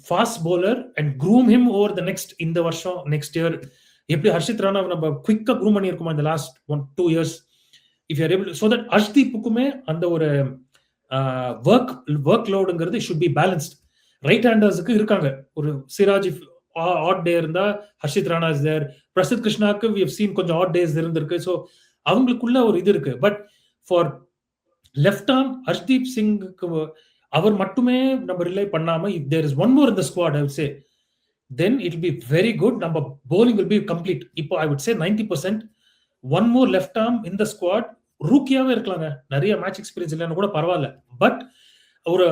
fast bowler and groom him over the next, இந்த வருஷம் நெக்ஸ்ட் இயர் எப்படி ஹர்ஷித் ராணா நம்ம குவிக்கா க்ரூம் பண்ணியிருக்கோமா இந்த last 1-2 years, if you are able, so that அர்ஷ்தீப்புக்குமே அந்த ஒரு work லோடுங்கிறது ஷுட் பி பேலன்ஸ்ட். ரைட் ஹேண்டர்ஸுக்கு இருக்காங்க, ஒரு சிராஜ் ஆட் டே இருந்தா ஹர்ஷித் ராணா இஸ் தேர், பிரசித் கிருஷ்ணாக்கு வி ஹவ் சீன் கொஞ்சம் ஆட் டேஸ் இருந்திருக்கு. ஸோ அவங்களுக்குள்ள ஒரு இது இருக்கு. But for left arm Harshdeep சிங்க்கு அவர் மட்டுமே நம்ம ரிலை பண்ணாம, if there is one more in the squad I would say, then it will be very good. நம்ம bowling will be complete. இப்போ I would say 90% one more left arm in the squad. ரூக்கியாவே இருக்கலாங்க, நிறைய match experience இல்லைன்னு கூட பரவாயில்ல. But ஒரு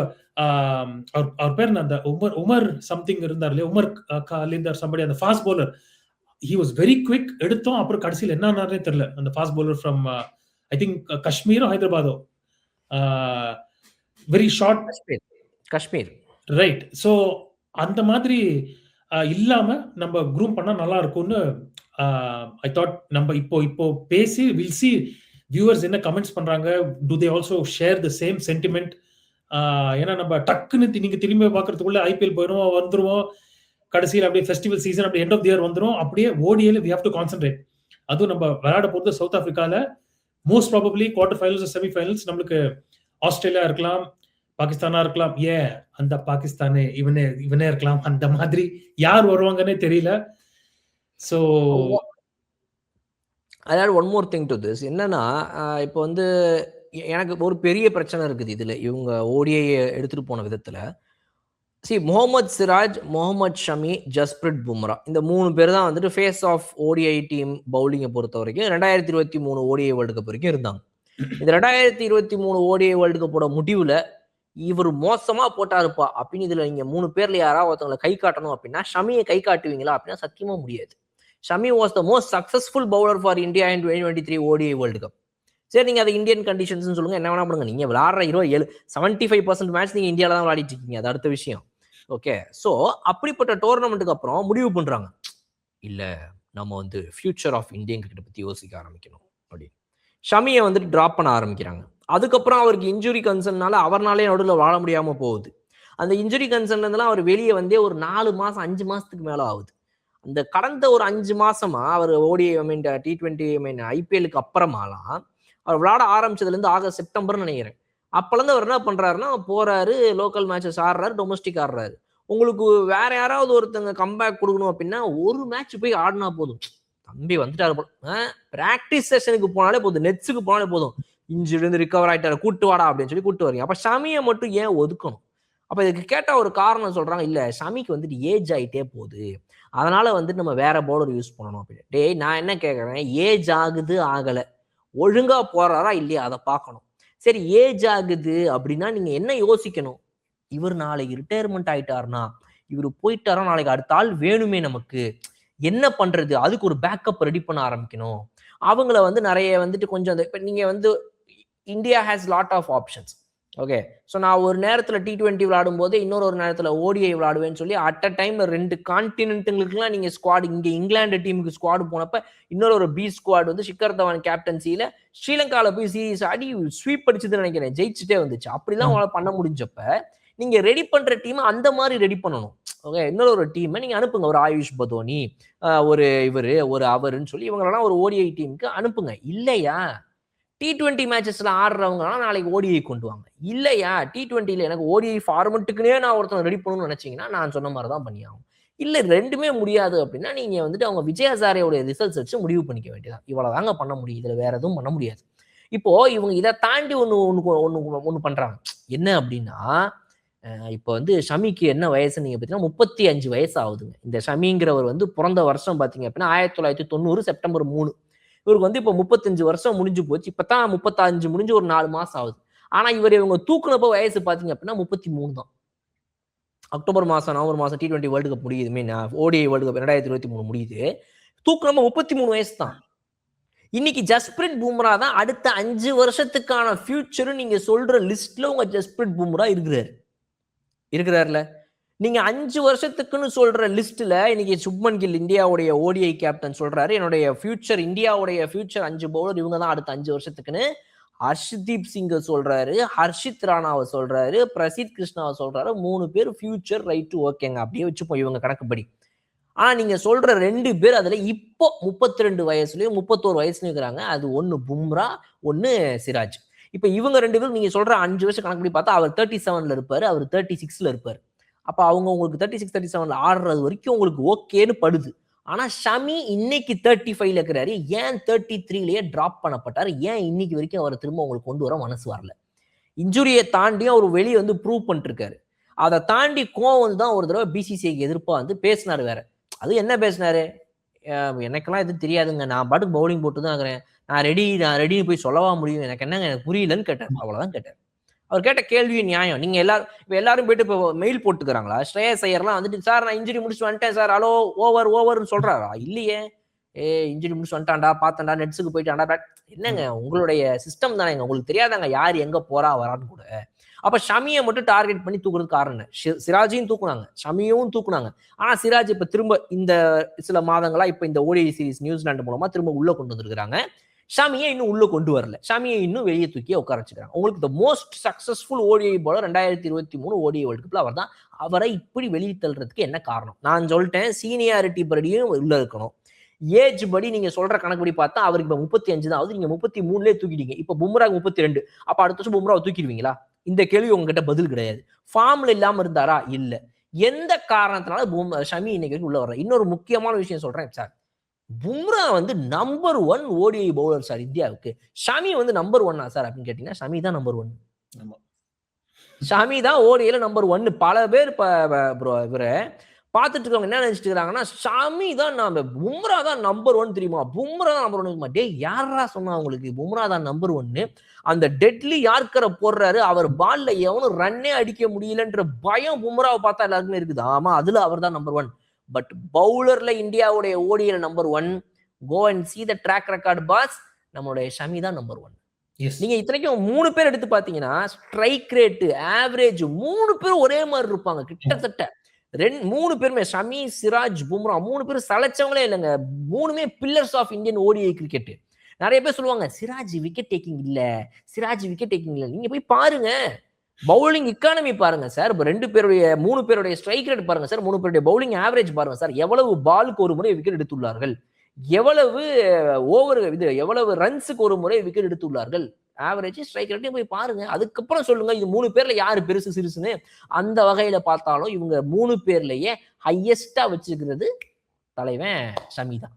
அவர் பேர் அந்த உமர் சம்திங் இருந்தார் இல்லையா, உமர் காலிந்தர் சம்படி, அந்த fast bowler, he was very quick. எடுத்தோம், அப்புறம் கடைசியில் என்ன ஆனார்னே தெரியல. அந்த fast bowler from I think காஷ்மீரோ ஹைதராபாதோ, very short, Kashmir right. So அந்த மாதிரி இல்லாம நம்ம க்ரூம் பண்ணா நல்லா இருக்கும்னு ஐ தாட். நம்ம இப்போ பேசி வில் சி வியூவர்ஸ் என்ன கமெண்ட்ஸ் பண்றாங்க, to they also share the same sentiment. ஏன்னா நம்ம டக்குன்னு நீங்க திரும்பி பார்க்கறதுக்குள்ள ஐபிஎல் போயிடுவோம், வந்துருவோம், கடைசியில் அப்படியே ஃபெஸ்டிவல் சீசன் அப்படியே எண்ட் ஆஃப் தி இயர் வந்துடும். அப்படியே ஓடிஏல வி ஹேவ் டு கான்சென்ட்ரேட். அதுவும் நம்ம விளையாட போகிறது சவுத் ஆப்பிரிக்கால, most probably quarter finals semi finals நம்மளுக்கு ஆஸ்திரேலியா இருக்கலாம், பாகிஸ்தானா இருக்கலாம், ஏன் அந்த பாகிஸ்தானே இவனே இருக்கலாம். அந்த மாதிரி யார் வருவாங்கன்னே தெரியல. ஸோ அதாவது one more thing to this என்னன்னா, இப்போ வந்து எனக்கு ஒரு பெரிய பிரச்சனை இருக்குது இதில், இவங்க ஓடிஐ எடுத்துகிட்டு போன விதத்தில். முகமது சிராஜ், முகமது ஷமி, ஜஸ்பிரிட் பும்ரா, இந்த 3 பேர் தான் வந்துட்டு ஃபேஸ் ஆஃப் ஓடிஐ டீம் பவுலிங்கை பொறுத்த வரைக்கும் 2023 ஓடிஐ வேர்ல்டு கப் வரைக்கும் இருந்தாங்க. இந்த 2023 ஓடிஐ வேர்ல்டு கப்போட முடிவில் இவர் மோசமா போட்டாருப்பா அப்படின்னு இதுல நீங்க 3 பேர்ல யாராவது ஒருத்தவங்களை கை காட்டணும் அப்படின்னா ஷமியை கை காட்டுவீங்களா அப்படின்னா சத்தியமா முடியாது. Shami was the most successful bowler for India in 2023 ODI world cup. சரி, நீங்க அதை இந்தியன் கண்டிஷன்ஸ் சொல்லுங்க, என்ன வேணா பண்ணுங்க, நீங்க விளையாடுற 75% மேட்ச் நீங்க இந்தியாவில தான் விளையாடிட்டு இருக்கீங்க, அது அடுத்த விஷயம். ஓகே, ஸோ அப்படிப்பட்ட டோர்னமெண்ட்டுக்கு அப்புறம் முடிவு பண்றாங்க, இல்ல நம்ம வந்து ஃபியூச்சர் ஆஃப் இந்தியன் கிரிக்கெட் பத்தி யோசிக்க ஆரம்பிக்கணும் அப்படின்னு ஷமியை வந்துட்டு டிராப் பண்ண ஆரம்பிக்கிறாங்க. அதுக்கப்புறம் அவருக்கு இன்ஜுரி கன்சர்னால அவர்னாலே நடுவில் வாழ முடியாம போகுது. அந்த இன்ஜுரி கன்சர்ன்ல இருந்தெல்லாம் அவர் வெளியே வந்தே ஒரு 4 மாசம் 5 மாசத்துக்கு மேல ஆகுது. அந்த கடந்த ஒரு 5 மாசமா அவர் ஓடிஐ T20 ஐபிஎலுக்கு அப்புறமாலாம் அவர் விளையாட ஆரம்பிச்சதுல இருந்து ஆகஸ்ட் செப்டம்பர்னு நினைக்கிறேன். அப்பலேருந்து அவர் என்ன பண்றாருன்னா, போறாரு, லோக்கல் மேட்சஸ் ஆடுறாரு, டொமஸ்டிக் ஆடுறாரு. உங்களுக்கு வேற யாராவது ஒருத்தங்க கம்பேக் கொடுக்கணும் அப்படின்னா ஒரு மேட்ச் போய் ஆடினா போதும், தம்பி வந்துட்டாரு போல, பிராக்டிஸ் செஷனுக்கு போனாலே போதும், நெட்ஸுக்கு போனாலே போதும், இன்ஜுரி ரிகவர் ஆயிட்டாரு, கூட்டு வாடா அப்படின்னு சொல்லி கூட்டு வரீங்க. அப்ப ஷமியை மட்டும் ஏன் ஒதுக்கணும்? அப்ப இதுக்கு கேட்ட ஒரு காரணம் சொல்றாங்க, இல்ல ஷமிக்கு வந்துட்டு ஏஜ் ஆகிட்டே போகுது, அதனால வந்துட்டு நம்ம வேற பவுலர் யூஸ் பண்ணணும் அப்படின்னு. டேய், நான் என்ன கேட்கறேன், ஏஜ் ஆகுது ஆகல, ஒழுங்கா போறாரா இல்லையா அதை பார்க்கணும். சரி, ஏஜ் ஆகுது அப்படின்னா நீங்க என்ன யோசிக்கணும், இவர் நாளைக்கு ரிட்டையர்மெண்ட் ஆயிட்டாருன்னா, இவர் போயிட்டாரா, நாளைக்கு அடுத்த ஆள் வேணுமே, நமக்கு என்ன பண்றது, அதுக்கு ஒரு பேக்கப் ரெடி பண்ண ஆரம்பிக்கணும். அவங்கள வந்து நிறைய வந்துட்டு கொஞ்சம் இப்ப நீங்க வந்து India has lot of options. Okay, so நான் ஒரு நேரத்தில் T20 விளையாடும் போது இன்னொரு நேரத்தில் ஓடிஐ விளையாடுவேன்னு சொல்லி அட் அ டைம்ல 2 கான்டினென்ட்டுங்களுக்குலாம் நீங்க ஸ்குவாட், இங்கே இங்கிலாந்து டீமுக்கு ஸ்குவாடு போனப்ப இன்னொரு பி ஸ்குவாட் வந்து ஷிக்கர் தவான் கேப்டன்சியில ஸ்ரீலங்கால போய் சீரீஸ் ஆடி ஸ்வீப் அடிச்சதுன்னு நினைக்கிறேன், ஜெயிச்சுட்டே வந்துச்சு. அப்படிலாம் உங்களால் பண்ண முடிஞ்சப்ப நீங்க ரெடி பண்ற டீம் அந்த மாதிரி ரெடி பண்ணணும். ஓகே, இன்னொரு டீமை நீங்க அனுப்புங்க, ஒரு ஆயுஷ் பதோனி, ஒரு ஒரு அவருன்னு சொல்லி இவங்களெல்லாம் ஒரு ஓடிஐ டீமுக்கு அனுப்புங்க. இல்லையா T20 மேட்சஸ்ல ஆடுறவங்கலாம் நாளைக்கு ஓடிஐ கொண்டு வாங்க. இல்லையா T20ல எனக்கு ஓடிஐ ஃபார்மெட்டுக்குனே நான் ஒருத்தன் ரெடி பண்ணணும்னு நினைச்சீங்கன்னா நான் சொன்ன மாதிரி தான் பண்ணியாகும். இல்ல ரெண்டுமே முடியாது அப்படின்னா நீங்க வந்துட்டு அவங்க விஜய் ஹசாரேயோட ரிசல்ட்ஸ் வச்சு முடிவு பண்ணிக்க வேண்டியதான். இவ்வளவுதாங்க பண்ண முடியும், இதுல வேற எதுவும் பண்ண முடியாது. இப்போ இவங்க இதை தாண்டி ஒண்ணு பண்றாங்க. என்ன அப்படின்னா, இப்போ வந்து ஷமிக்கு என்ன வயசு நீங்க பார்த்தீங்கன்னா 35 வயசு ஆகுதுங்க. இந்த ஷமிங்கிறவர் வந்து பிறந்த வருஷம் பார்த்தீங்க அப்படின்னா 1990 செப்டம்பர் 3. இவருக்கு வந்து இப்போ 35 வருஷம் முடிஞ்சு போச்சு. இப்பதான் 35 முடிஞ்சு ஒரு 4 மாசம் ஆகுது. ஆனா இவங்க தூக்குனப்ப வயசு பாத்தீங்க அப்படின்னா 33 தான். அக்டோபர் மாதம் நவம்பர் மாதம் T20 வேர்ல்டு கப் முடியுது, மீன் ODI வேர்ல்டு கப் 2023 முடியுது. தூக்குனமா 33 வயசு தான். இன்னைக்கு ஜஸ்பிரிட் பும்ரா தான் அடுத்த 5 வருஷத்துக்கான ஃபியூச்சர் நீங்க சொல்ற லிஸ்ட்ல உங்க ஜஸ்பிரிட் பும்ரா இருக்கிறார்ல. நீங்க 5 வருஷத்துக்குன்னு சொல்ற லிஸ்ட்ல இன்னைக்கு சுப்மன் கில் இந்தியாவுடைய ODI கேப்டன் சொல்றாரு, என்னுடைய ஃபியூச்சர் இந்தியாவுடைய ஃபியூச்சர் 5 பவுலர் இவங்க தான் அடுத்த 5 வருஷத்துக்குன்னு. ஹர்ஷ்தீப் சிங்கை சொல்றாரு, ஹர்ஷித் ராணாவை சொல்றாரு, பிரசித் கிருஷ்ணாவை சொல்றாரு. 3 பேர் ஃபியூச்சர் ரைட்டு, ஓகேங்க, அப்படியே வச்சுப்போம் இவங்க கணக்குப்படி. ஆனா நீங்க சொல்ற 2 பேர் அதுல இப்போ 32 வயசுலயும் 31 வயசுலயும் இருக்கிறாங்க. அது ஒன்னு பும்ரா, ஒன்னு சிராஜ். இப்ப இவங்க 2 பேரும் நீங்க சொல்ற 5 வருஷம் கணக்குப்படி பார்த்தா அவர் 37ல இருப்பாரு, அவர் 36ல இருப்பாரு. அப்ப அவங்க உங்களுக்கு 36 37ல ஆடுறது வரைக்கும் உங்களுக்கு ஓகேன்னு படுது. ஆனா ஷமி இன்னைக்கு 35ல இருக்கிறாரு. ஏன் 33லயே டிராப் பண்ணப்பட்டாரு? ஏன் இன்னைக்கு வரைக்கும் அவரை திரும்ப உங்களுக்கு கொண்டு வர மனசு வரல? இன்ஜுரியை தாண்டியும் அவர் வெளியே வந்து ப்ரூவ் பண்ணிட்டு இருக்காரு. அதை தாண்டி கோவம் தான் ஒரு தடவை BCCIக்கு எதிர்ப்பா வந்து பேசினாரு. வேற அது என்ன பேசினாரு? எனக்கெல்லாம் எதுவும் தெரியாதுங்க, நான் பாட்டுக்கு பவுலிங் போட்டு தான் இருக்கிறேன், நான் ரெடின்னு போய் சொல்லவா முடியும், எனக்கு என்னங்க எனக்கு புரியலன்னு கேட்டார். அவ்வளவுதான் கேட்டார். அவர் கேட்ட கேள்வி நியாயம். நீங்க எல்லாரும் போயிட்டு இப்போ மெயில் போட்டுக்கிறாங்களா? ஸ்ரேயஸ் ஐயர்லாம் வந்துட்டு சார் நான் இன்ஜுரி முடிச்சு வந்துட்டேன் சார், ஹலோ ஓவர்னு சொல்றாரா? இல்லையே. இன்ஜுரி முடிச்சு வந்துட்டான்டா, பார்த்தேன்டா, நெட்ஸுக்கு போயிட்டான்டா. என்னங்க உங்களுடைய சிஸ்டம் தானேங்க, உங்களுக்கு தெரியாதாங்க யார் எங்க போறா வரான்னு கூட. அப்ப ஷமியை மட்டும் டார்கெட் பண்ணி தூக்குறது காரணம். சிராஜையும் தூக்குனாங்க, ஷமியும் தூக்குனாங்க. ஆனா சிராஜ் இப்ப திரும்ப இந்த சில மாதங்களா இப்ப இந்த ODI சீரிஸ் நியூசிலாந்து மூலமா திரும்ப உள்ள கொண்டு வந்திருக்காங்க. ஷமியை இன்னும் உள்ள கொண்டு வரல. ஷமியை இன்னும் வெளியே தூக்கி உட்கார வச்சுக்கிறாங்க. உங்களுக்கு the most successful ODI bowler 2023 ODI world கப்ல அவர் தான். அவரை இப்படி வெளியே தள்ளுறதுக்கு என்ன காரணம்? நான் சொல்லிட்டேன், சீனியாரிட்டி படியும் உள்ள இருக்கணும். ஏஜ் படி நீங்க சொல்ற கணக்குப்படி பார்த்தா அவருக்கு இப்ப 35 தான் ஆகுது. நீங்க 33லயே தூக்கிட்டீங்க. இப்ப பும்ரா 32. அப்ப அடுத்த வருஷம் பும்ராவை தூக்கிடுவீங்களா? இந்த கேள்வி உங்ககிட்ட பதில் கிடையாது. ஃபார்ம்ல இல்லாம இருந்தாரா? இல்ல. எந்த காரணத்தினால ஷமி இன்னைக்கு உள்ள வர்ற? இன்னொரு முக்கியமான விஷயம் சொல்றேன் சார். பும்ரா வந்து நம்பர் 1 ODI பவுலர் சார் இந்தியாவுக்கு. ஷமி வந்து நம்பர் 1 சார் அப்படின்னு கேட்டீங்கன்னா ஷமி தான் நம்பர் 1. ஷமி தான் ODIல நம்பர் 1. பல பேர் இவரை பார்த்துட்டு இருக்கவங்க என்ன நினைச்சிட்டு இருக்காங்கன்னா, ஷமி தான் பும்ரா தான் நம்பர் 1 தெரியுமா? பும்ரா தான் நம்பர் 1. டே யாரா சொன்னா உங்களுக்கு பும்ரா தான் நம்பர் 1? அந்த டெட்லி யார்கரை போடுறாரு, அவர் பால்ல எவனும் ரன்னே அடிக்க முடியலன்ற பயம் பும்ராவை பார்த்தா எல்லாருக்குமே இருக்குது. ஆமா, அதுல அவர் தான் நம்பர் 1. பட் பவுலர்ல இந்தியாவுடைய ODIல number 1. Go and see the track record boss. நம்மளுடைய ஷமி தான் நம்பர் 1. நீங்க இத்தனைக்கும் 3 பேர் எடுத்து பாத்தீங்கன்னா ஸ்ட்ரைக் ரேட் ஆவரேஜ் 3 பேரும் ஒரே மாதிரி இருப்பாங்க கிட்டத்தட்ட. 3 பேருமே ஷமி, சிராஜ், பும்ரா 3 பேரும் சளைச்சவங்களே இல்லைங்க. 3மே pillars of Indian ODI cricket. நிறைய பேர் சொல்லுவாங்க சிராஜ் விக்கெட் டேக்கிங் இல்ல, சிராஜ் விக்கெட் டேக்கிங் இல்ல. நீங்க போய் பாருங்க, பவுலிங் எக்கானமி பாருங்க சார். இப்போ 3 பேருடைய ஸ்ட்ரைக் ரேட் பாருங்க சார், 3 பேருடைய பவுலிங் ஆவரேஜ் பாருங்க சார். எவ்வளவு பாலுக்கு ஒரு முறை விக்கெட் எடுத்துள்ளார்கள், எவ்வளவு ரன்ஸுக்கு ஒரு முறை விக்கெட் எடுத்துள்ளார்கள், ஆவரேஜ் ஸ்ட்ரைக் ரேட்டையும் போய் பாருங்க. அதுக்கப்புறம் சொல்லுங்க இது 3 பேர்ல யாரு பெருசு சிறுசுன்னு. அந்த வகையில பார்த்தாலும் இவங்க 3 பேர்லயே ஹையஸ்டா வச்சிருக்கிறது தலைவன் ஷமி தான்.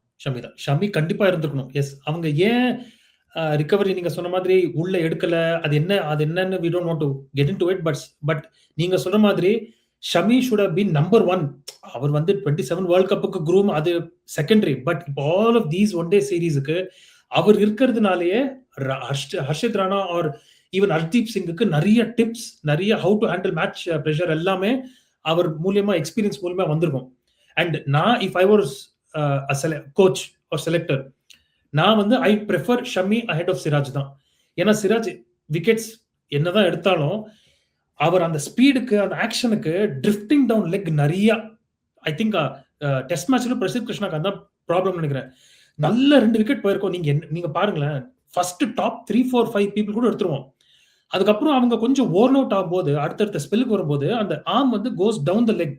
ஷமி கண்டிப்பா இருந்திருக்கணும். எஸ், அவங்க ஏன் ரிகவரி நீங்க சொன்ன மாதிரி உள்ள எடுக்கல, அது என்னன்னு we don't want to get into it, but நீங்க சொன்ன மாதிரி Shami should have been number 1. அவர் வந்து 27 வேர்ல்ட் கப்புக்கு க்ரூம், அது செகண்டரி. பட் இப்போ all of these one day சீரீஸுக்கு அவர் இருக்கிறதுனாலயே ஹர்ஷித் ராணா ஆர் ஈவன் ஹர்தீப் சிங்குக்கு நிறைய டிப்ஸ், நிறைய how to handle match pressure எல்லாமே அவர் மூலியமா எக்ஸ்பீரியன்ஸ் மூலியமா வந்திருக்கும். அண்ட் நான் if I was coach or selector, நான் வந்து I prefer Shami ahead of Siraj தான். ஏன்னா சிராஜ் விக்கெட்ஸ் என்னதான் எடுத்தாலும் அவர் அந்த ஸ்பீடுக்கு, அந்த ஆக்ஷனுக்கு, ட்ரிஃப்டிங் டவுன் லெக் நிறைய, ஐ திங்க் டெஸ்ட் மேட்ச்ல பிரசித் கிருஷ்ணாக்கு அந்த ப்ராப்ளம் நினைக்கிறேன். நல்ல 2 விக்கெட் போயிருக்கோம். நீங்க பாருங்களேன், ஃபர்ஸ்ட் டாப் 3, 4, 5 பீப்புள் கூட எடுத்துருவோம். அதுக்கப்புறம் அவங்க கொஞ்சம் ஓர்ன் அவுட் ஆகும் போது, அடுத்தடுத்த ஸ்பெல்லுக்கு வரும்போது அந்த ஆர்ம் வந்து goes down the leg.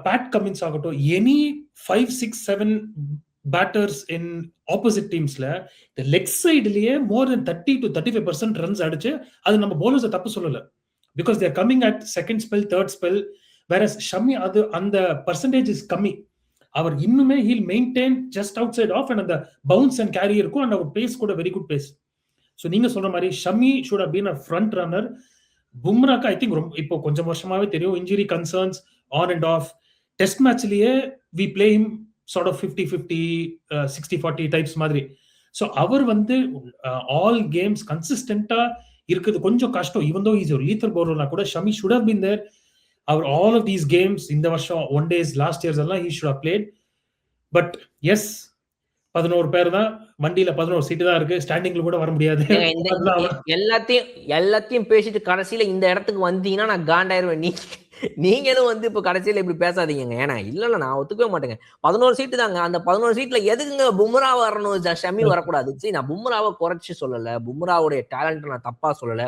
Pat Cummins ஆகட்டும், எனி 5, 6, 7 பேட்டர்ஸ் இன் ஆப்போசிட் டீம்ஸ்ல இந்த லெக் சைடுலயே மோர் தென் 30 to 35% ரன்ஸ் அடிச்சு, அது நம்ம பவுலர்ஸ் தப்பு சொல்லல, because they're coming at second spell, third spell. வேற ஷமி அது அந்த பர்சன்டேஜ் இஸ் கம்மி. அவர் இன்னுமே he'll maintain just outside off, and அந்த பவுன்ஸ் அண்ட் கேரி இருக்கும், அண்ட் அவர் பேஸ் கூட வெரி குட் பேஸ். ஸோ நீங்க சொல்ற மாதிரி Shami should have been a front runner. பும்ராக்கு ஐ திங்க் இப்போ கொஞ்சம் வருஷமாவே தெரியும் injury concerns on and off. Test மேட்ச்லயே we play him sort of 50-50, 60-40 types மாதிரி. ஸோ அவர் வந்து ஆல் கேம்ஸ் கன்சிஸ்டன்டா இருக்குது கொஞ்சம் கஷ்டம். ஈவன் தோ இஸ் ஒரு லீத்தர் பவுலர்னா கூட Shami should have been there. அவர் all of these games இந்த வருஷம் ஒன் டேஸ் லாஸ்ட் இயர்ஸ் எல்லாம் he should have played. But as 11 பேர் தான் வண்டியில, 11 சீட்டு தான் இருக்கு, ஸ்டாண்டிங்ல கூட வர முடியாது. எல்லாத்தையும் பேசிட்டு கடைசியில இந்த இடத்துக்கு வந்தீங்கன்னா நான் காண்டாயிருவேன். நீங்களும் வந்து இப்ப கடைசியில இப்படி பேசாதீங்க. ஏன்னா இல்ல நான் ஒத்துக்கவே மாட்டேங்க. 11 சீட்டு தாங்க. அந்த 11 சீட்ல எதுக்குங்க பும்ரா வரணும், ஷமி வரக்கூடாது? சரி, நான் பும்ராவை குறைச்சு சொல்லல, பும்ராவுடைய டேலண்ட் நான் தப்பா சொல்லல.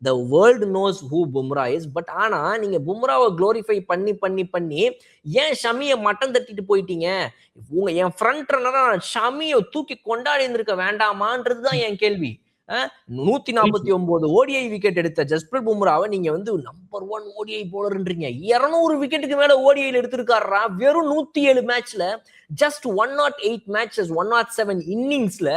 The world knows who Bumrah is. But ஆனா நீங்க பும்ராவை குளோரிஃபை பண்ணி பண்ணி பண்ணி ஏன் ஷமியை மட்டம் தட்டிட்டு போயிட்டீங்க? என் ஃப்ரண்ட் ரன்னரா ஷமியை தூக்கி கொண்டாடி இருந்திருக்க வேண்டாமான்றதுதான் என் கேள்வி. 149 ஓடிஐ விக்கெட் எடுத்த ஜஸ்பிரிட் பும்ராவை நீங்க வந்து நம்பர் 1 ஓடிஐ போலர்ன்றீங்க. 200 விக்கெட்டுக்கு மேல ஓடிஐல எடுத்திருக்காரா வெறும் 107 மேட்ச்ல. ஜஸ்ட் 108 மேட்சஸ், 107 இன்னிங்ஸ்ல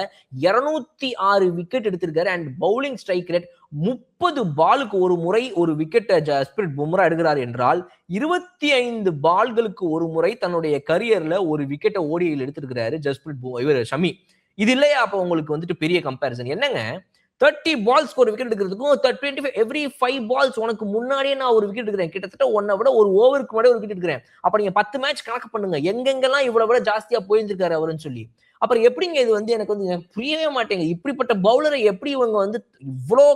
206 விக்கெட் எடுத்திருக்காரு. அண்ட் பவுலிங் ஸ்ட்ரைக் ரேட் 30 பாலுக்கு ஒரு முறை ஒரு விக்கெட் ஜஸ்பிரிட் பும்ரா எடுக்கிறார் என்றால் 25 பால்களுக்கு ஒரு முறை தன்னுடைய கரியர்ல ஒரு விக்கெட்டை ஓடிஐல எடுத்திருக்கிறாரு ஜஸ்பிரிட் இவர் ஷமி. இது இல்லையா அப்ப உங்களுக்கு வந்துட்டு பெரிய கம்பேரிசன்? என்னங்க 30 பால்ஸ்க்கு ஒரு விக்கெட் எடுக்கிறதுக்கும் 25 எவ்ரி 5 பால்ஸ் உனக்கு முன்னாடியே நான் ஒரு விக்கெட் எடுக்கிறேன், கிட்டத்தட்ட ஒன்னை விட ஒரு ஓவருக்கு முன்னாடி ஒரு விக்கெட் எடுக்கிறேன். அப்ப நீங்க 10 மேட்ச் கணக்கு பண்ணுங்க எங்கெங்கெல்லாம் இவ்வளவு விட ஜாஸ்தியா போயிருந்திருக்காரு அவருன்னு சொல்லி. அப்புறம் எப்படிங்க இது வந்து எனக்கு வந்து புரியவே மாட்டேங்க. இப்படிப்பட்ட பவுலரை எப்படி இவங்க வந்து இவ்வளோ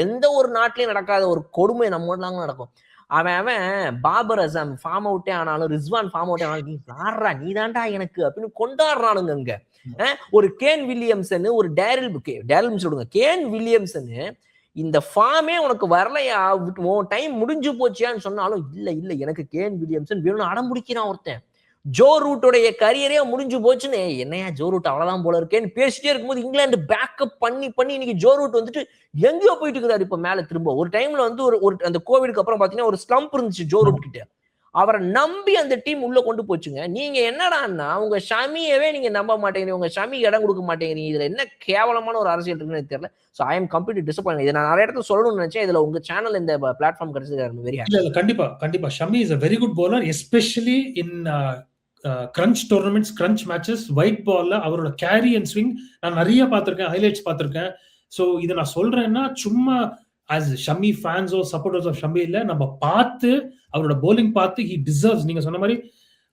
எந்த ஒரு நாட்டிலையும் நடக்காத ஒரு கொடுமை நம்ம நடக்கும். அவன் பாபர் அசாம் ஃபார்ம் அவுட்டே ஆனாலும், ரிஸ்வான் ஃபார்ம் அவுட்டே ஆனாலும், நீ யாரா நீ தான்டா எனக்கு அப்படின்னு கொண்டாடுறானுங்க. அங்க ஒரு கேன் வில்லியம்சன், ஒரு டேரில் சொல்லுங்க, கேன் வில்லியம்சன் இந்த ஃபார்மே உனக்கு வரலையா, டைம் முடிஞ்சு போச்சியான்னு சொன்னாலும் இல்ல எனக்கு கேன் வில்லியம்சன் வேணும்னு அடம் பிடிக்கிறான் ஒருத்தன். ஜோ ரூட்டோடைய கரியரே முடிஞ்சு போச்சுன்னு, என்னையா ஜோ ரூட் அவ்வளவுதான் போல இருக்கேன்னு பேசிட்டே இருக்கும்போது இங்கிலாந்து பேக்கப் பண்ணி இன்னைக்கு ஜோ ரூட் வந்துட்டு எங்கேயோ போயிட்டு இருக்கிறாரு இப்ப மேல திரும்ப. ஒரு டைம்ல வந்து ஒரு அந்த கோவிடுக்கு அப்புறம் பாத்தீங்கன்னா ஒரு ஸ்லம்ப் இருந்துச்சு ஜோ ரூட் கிட்ட. அவரை நம்பி அந்த டீம் உள்ள கொண்டு போச்சுங்க. நீங்க என்னடான்னா உங்க ஷமியவே நீங்க நம்ப மாட்டேங்கிறீங்க, உங்க ஷமிக்கு இடம் கொடுக்க மாட்டேங்கிறீங்க. இதுல என்ன கேவலமான ஒரு அரசியல் இருக்குன்னு தெரியல. So I am completely disappoint. இதை நான் நிறைய இடத்துல சொல்லணும்னு நினைச்சேன். இதுல உங்க சேனல் இந்த பிளாட்ஃபார்ம் கிடைச்சது வெரி ஹாப்பி. கண்டிப்பா Shami is a very good bowler, especially in crunch tournaments, crunch matches, white ball அவரோட கேரி அண்ட் ஸ்விங் நான் நிறைய பார்த்திருக்கேன், ஹைலைட்ஸ் பார்த்திருக்கேன். சோ இதை நான் சொல்றேன்னா சும்மா as ஷமி ஃபேன்ஸோ சப்போர்ட்டர்ஸ் ஆஃப் ஷமி இல்ல, நம்ம பார்த்து அவரோட bowling பார்த்து he deserves. நீங்க சொன்ன மாதிரி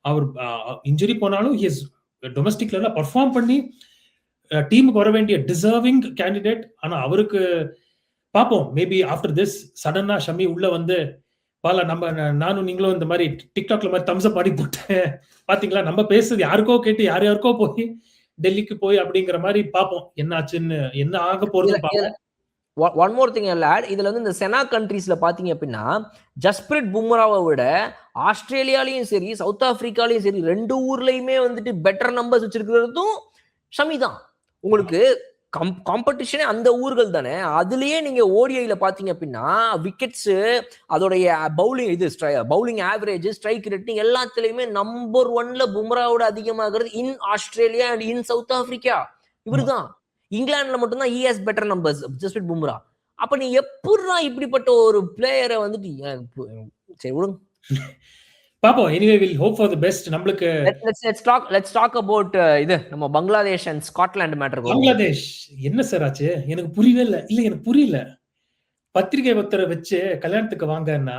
அவர் இன்ஜுரி போனாலும் he is domestic level perform பண்ணி டீமுக்கு வர வேண்டிய டிசர்விங் கேண்டிடேட். ஆனா அவருக்கு பார்ப்போம், மேபி ஆஃப்டர் திஸ் சடனா ஷமி உள்ள வந்து பாலா நம்ம நானும் நீங்களும் இந்த மாதிரி டிக்டாக்ல மாதிரி தம்ஸ் அப் ஆடி போட்டேன் பாத்தீங்களா, நம்ம பேசுறது யாருக்கோ கேட்டு யாருக்கோ போய் டெல்லிக்கு போய் அப்படிங்கிற மாதிரி பார்ப்போம் என்ன ஆச்சுன்னு, என்ன ஆக போறது. ஒன் மோர் திங் லேட், இதுல வந்து இந்த செனா கண்ட்ரீஸ்ல பாத்தீங்க அப்படின்னா ஜஸ்பிரிட் பும்ராவை விட ஆஸ்திரேலியாலையும் சரி சவுத் ஆப்பிரிக்காலையும் சரி 2 ஊர்லயுமே வந்துட்டு பெட்டர் நம்பர்ஸ் வச்சிருக்கிறதும் ஷமி தான். உங்களுக்கு காம்படிஷனே அந்த ஊர்கள் தானே. அதுலயே நீங்க ஓடிஐல பாத்தீங்க அப்படின்னா விக்கெட்ஸ், அதோடைய பவுலிங் ஆவரேஜ், ஸ்ட்ரைக் ரேட்டிங் எல்லாத்துலயுமே நம்பர் 1ல பும்ராவோட அதிகமாகிறது in Australia and in south Africa. இவருதான். இங்கிலாந்துல மட்டும்தான் he has better numbers Jasprit Bumrah. அப்ப நீ எப்படிடா இப்படிப்பட்ட ஒரு பிளேயரை வந்துட்டு சரி விடுங்க பாப்போம். anyway we'll hope for the best. நம்மளுக்கு let's talk about இது நம்ம Bangladesh and Scotland matter. Bangladesh என்ன சார் ஆச்சு எனக்கு புரியவே இல்ல. எனக்கு புரியல. பத்திரிகை பத்திர வச்சு கல்யாணத்துக்கு வாங்கன்னா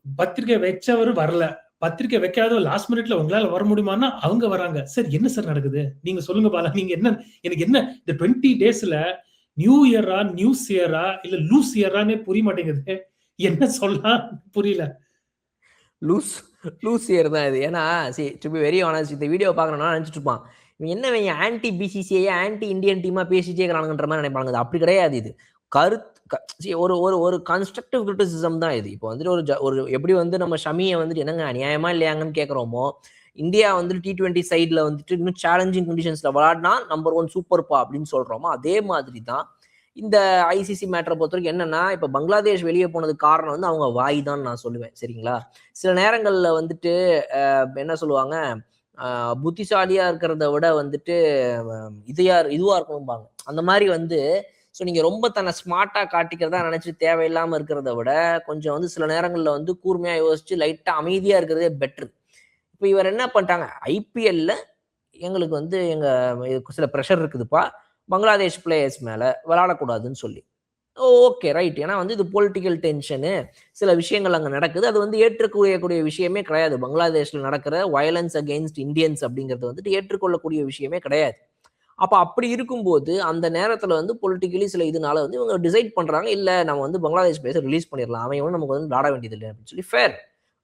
பத்திரிகை வச்சவரு வரல, பத்திரிகை வைக்காத லாஸ்ட் மினிட்ல உங்களால வர முடியுமான்னா அவங்க வராங்க. சார் என்ன சார் நடக்குது நீங்க சொல்லுங்க பாலா. நீங்க என்ன, எனக்கு என்ன இந்த 20 டேஸ்ல நியூ இயரா நியூஸ் இயரா இல்ல லூஸ் இயரானே புரிய மாட்டேங்குது. என்ன சொல்லலாம் புரியல. லூஸ் இயர் தான் இது. ஏன்னா டு பி வெரி ஆனஸ்ட், இந்த வீடியோ பார்க்கணும்னா நினைச்சிட்டு இருப்பான் இவன் என்ன ஆன்டி பிசிசிஐ ஆன்டி இந்தியன் டீமா பேசிட்டே இருக்கிறானுன்ற மாதிரி நினைப்பாங்க. அப்படி கிடையாது. இது ஒரு கன்ஸ்ட்ரக்டிவ் கிரிட்டிசிசம் தான் இது. இப்போ வந்துட்டு ஒரு எப்படி வந்து நம்ம ஷமியை வந்துட்டு என்னங்க அநியாயமா இல்லையாங்கன்னு கேட்குறோமோ, இந்தியா வந்துட்டு T20 சைட்ல வந்துட்டு இன்னும் சேலஞ்சிங் கண்டிஷன்ஸ்ல விளையாடினா நம்பர் 1 சூப்பர்ப்பா அப்படின்னு சொல்றோமோ, அதே மாதிரி தான் இந்த ஐசிசி மேட்டரை பொறுத்த வரைக்கும். என்னன்னா இப்ப பங்களாதேஷ் வெளியே போனதுக்கு காரணம் வந்து அவங்க வாய் தான் நான் சொல்லுவேன். சரிங்களா, சில நேரங்கள்ல வந்துட்டு என்ன சொல்லுவாங்க, புத்திசாலியா இருக்கிறத விட வந்துட்டு இதுவா இருக்கணும்பாங்க. அந்த மாதிரி வந்து ஸோ நீங்க ரொம்ப தன்னை ஸ்மார்ட்டா காட்டிக்கிறதா நினைச்சு தேவையில்லாம இருக்கிறத விட கொஞ்சம் வந்து சில நேரங்கள்ல வந்து கூர்மையா யோசிச்சு லைட்டா அமைதியா இருக்கிறதே பெட்ரு. இப்போ இவர் என்ன பண்ணிட்டாங்க, ஐபிஎல்ல எங்களுக்கு வந்து சில ப்ரெஷர் இருக்குதுப்பா பங்களாதேஷ் பிளேயர்ஸ் மேல விளையாடக்கூடாதுன்னு சொல்லி ஓகே ரைட். ஏன்னா வந்து இது பொலிட்டிக்கல் டென்ஷனு, சில விஷயங்கள் அங்க நடக்குது. அது வந்து ஏற்றுக்கொள்ளக்கூடிய விஷயமே கிடையாது. பங்களாதேஷ்ல நடக்கிற வயலன்ஸ் அகெயின்ஸ்ட் இந்தியன்ஸ் அப்படிங்கிறது வந்துட்டு ஏற்றுக்கொள்ளக்கூடிய விஷயமே கிடையாது. அப்ப அப்படி இருக்கும்போது, அந்த நேரத்துல வந்து பொலிட்டிக்கலி சில இதுனால வந்து இவங்க டிசைட் பண்றாங்க, இல்ல நம்ம வந்து பங்களாதேஷ் பிளேயர்ஸ ரிலீஸ் பண்ணிரலாம். அவன் ஒண்ணும் நமக்கு வந்து விளையாட வேண்டியதில்ல அப்படின்னு சொல்லி ஃபேர்.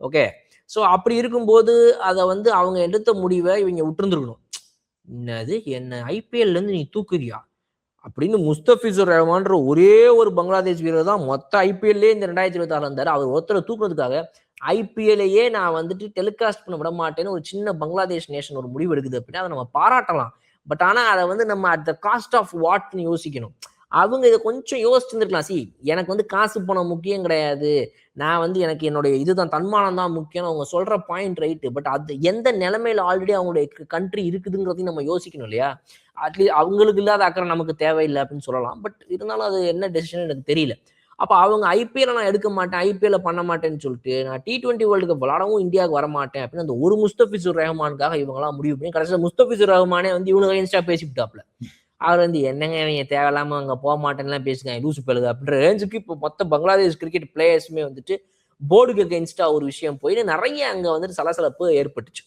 ஓகே. ஸோ அப்படி இருக்கும்போது, அத வந்து அவங்க எடுத்த முடிவ இவங்க விட்டுருந்துருக்கணும். "என்னது என்ன ஐபிஎல்லேருந்து நீ தூக்குறியா?" அப்படின்னு முஸ்தபிசுர் ரஹ்மான்ற ஒரே ஒரு பங்களாதேஷ் வீரர் தான் மொத்த ஐபிஎல்லே இந்த 2026 இருந்தாரு. அவர் ஒருத்தரை தூக்குறதுக்காக ஐபிஎல்லையே நான் வந்துட்டு டெலிகாஸ்ட் பண்ண விட மாட்டேன்னு ஒரு சின்ன பங்களாதேஷ் நேஷன் ஒரு முடிவு எடுக்குது அப்படின்னா அதை நம்ம பாராட்டலாம். பட் ஆனா அதை வந்து நம்ம அட் த காஸ்ட் ஆஃப் வாட்னு யோசிக்கணும். அவங்க இதை கொஞ்சம் யோசிச்சிருந்துருக்கலாம். எனக்கு வந்து காசு பணம் முக்கியம் கிடையாது. நான் வந்து எனக்கு என்னுடைய இதுதான் தன்மானம் தான் முக்கியம். அவங்க சொல்ற பாயிண்ட் ரைட்டு. பட் அது எந்த நிலைமையில ஆல்ரெடி அவங்களுடைய கண்ட்ரி இருக்குதுங்கிறதையும் நம்ம யோசிக்கணும் இல்லையா? அட்லீஸ்ட் அவங்களுக்கு இல்லாத அக்கறை நமக்கு தேவையில்லை அப்படின்னு சொல்லலாம். பட் இருந்தாலும் அது என்ன டெசிஷன் எனக்கு தெரியல. அப்ப அவங்க ஐபிஎல் நான் எடுக்க மாட்டேன், ஐபிஎல் பண்ண மாட்டேன்னு சொல்லிட்டு, நான் T20 வேர்ல்டு கப் விளையாடவும் இந்தியாவுக்கு வரமாட்டேன் அப்படின்னு அந்த ஒரு முஸ்தபிசுர் ரஹ்மானுக்காக இவங்கலாம் முடிவு பண்ணி கடைசியில் முஸ்தபிசுர் ரஹ்மானே வந்து இவனுக்கு அகைன்ஸ்டா பேசிவிட்டாப்ல. அவர் வந்து என்னங்க இவங்க தேவையில்லாம அங்க போக மாட்டேன்லாம் பேசுங்க லூசு பெழுகு அப்படின்ற ரேஞ்சுக்கு இப்போ மொத்த பங்களாதேஷ் கிரிக்கெட் பிளேயர்ஸுமே வந்துட்டு போர்டுக்கு அகைன்ஸ்டா ஒரு விஷயம் போயிட்டு நிறைய அங்க வந்துட்டு சலசலப்பு ஏற்பட்டுச்சு.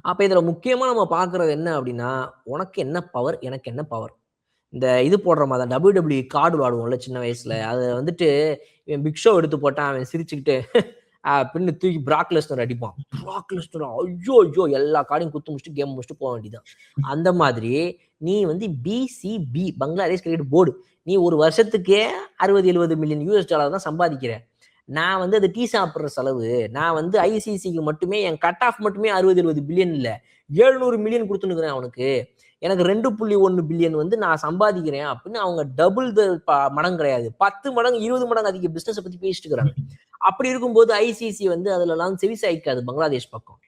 அப்ப இதுல முக்கியமா நம்ம பாக்குறது என்ன அப்படின்னா, உனக்கு என்ன பவர், எனக்கு என்ன பவர். இந்த இது போடுற மாதிரி தான் WWE கார்டு விளாடுவோம்ல சின்ன வயசுல. அது வந்துட்டு இவன் பிக் ஷோ எடுத்து போட்டான், அவன் சிரிச்சுக்கிட்டு பின்னு தூக்கி பிராக் லெஸ்னர் அடிப்பான். பிராக் லெஸ்னர் ஐயோ ஐயோ எல்லா கார்டையும் குத்து முடிச்சுட்டு கேம் முடிச்சுட்டு போக வேண்டியதான். அந்த மாதிரி நீ வந்து பிசிபி பங்களாதேஷ் கிரிக்கெட் போர்டு நீ ஒரு வருஷத்துக்கே 60-70 மில்லியன் US டாலர் தான் சம்பாதிக்கிற. நான் வந்து அது டீ சாப்பிட்ற செலவு. நான் வந்து ஐசிசிக்கு மட்டுமே என் கட் ஆஃப் மட்டுமே 60-70 பில்லியன் இல்ல 700 மில்லியன் கொடுத்துனுக்குறேன் அவனுக்கு. எனக்கு 2.1 பில்லியன் வந்து நான் சம்பாதிக்கிறேன் அப்படின்னு அவங்க டபுள் மடங்கு கிடையாது, 10 மடங்கு 20 மடங்கு அதிக பிசினஸ் பத்தி பேசிட்டு இருக்கிறாங்க. அப்படி இருக்கும்போது ஐசிசி வந்து அதுல எல்லாம் செவிசாய்க்காது பங்களாதேஷ் பக்கம்.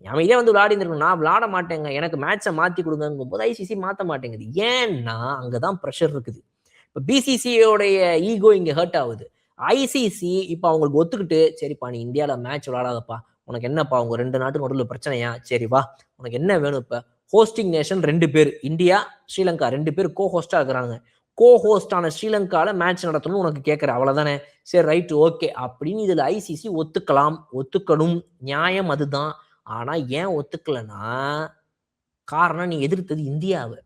அமைதியா வந்து விளையாடி இருக்கணும். நான் விளையாட மாட்டேங்க, எனக்கு மேட்சை மாத்தி கொடுங்கும் போது ஐசிசி மாத்த மாட்டேங்குது. ஏன்னா அங்கதான் ப்ரெஷர் இருக்குது. இப்போ பிசிசியோடைய ஈகோ இங்க ஹர்ட் ஆகுது. ஐசிசி இப்போ அவங்களுக்கு ஒத்துக்கிட்டு சரிப்பா நீ இந்தியாவில் மேட்ச் விளையாடாதப்பா, உனக்கு என்னப்பா உங்க 2 நாட்டுக்கு நடுவில் பிரச்சனையா, சரி வா உனக்கு என்ன வேணும். இப்போ ஹோஸ்டிங் நேஷன் 2 பேர், இந்தியா ஸ்ரீலங்கா 2 பேர் கோ ஹோஸ்டா இருக்கிறாங்க. கோ ஹோஸ்டான ஸ்ரீலங்கால மேட்ச் நடத்தணும்னு உனக்கு கேட்குற அவ்வளவுதானே, சரி ரைட் ஓகே அப்படின்னு இதுல ஐசிசி ஒத்துக்கலாம், ஒத்துக்கணும், நியாயம் அதுதான். ஆனா ஏன் ஒத்துக்கலன்னா காரணம் நீ எதிர்த்தது இந்தியாவை.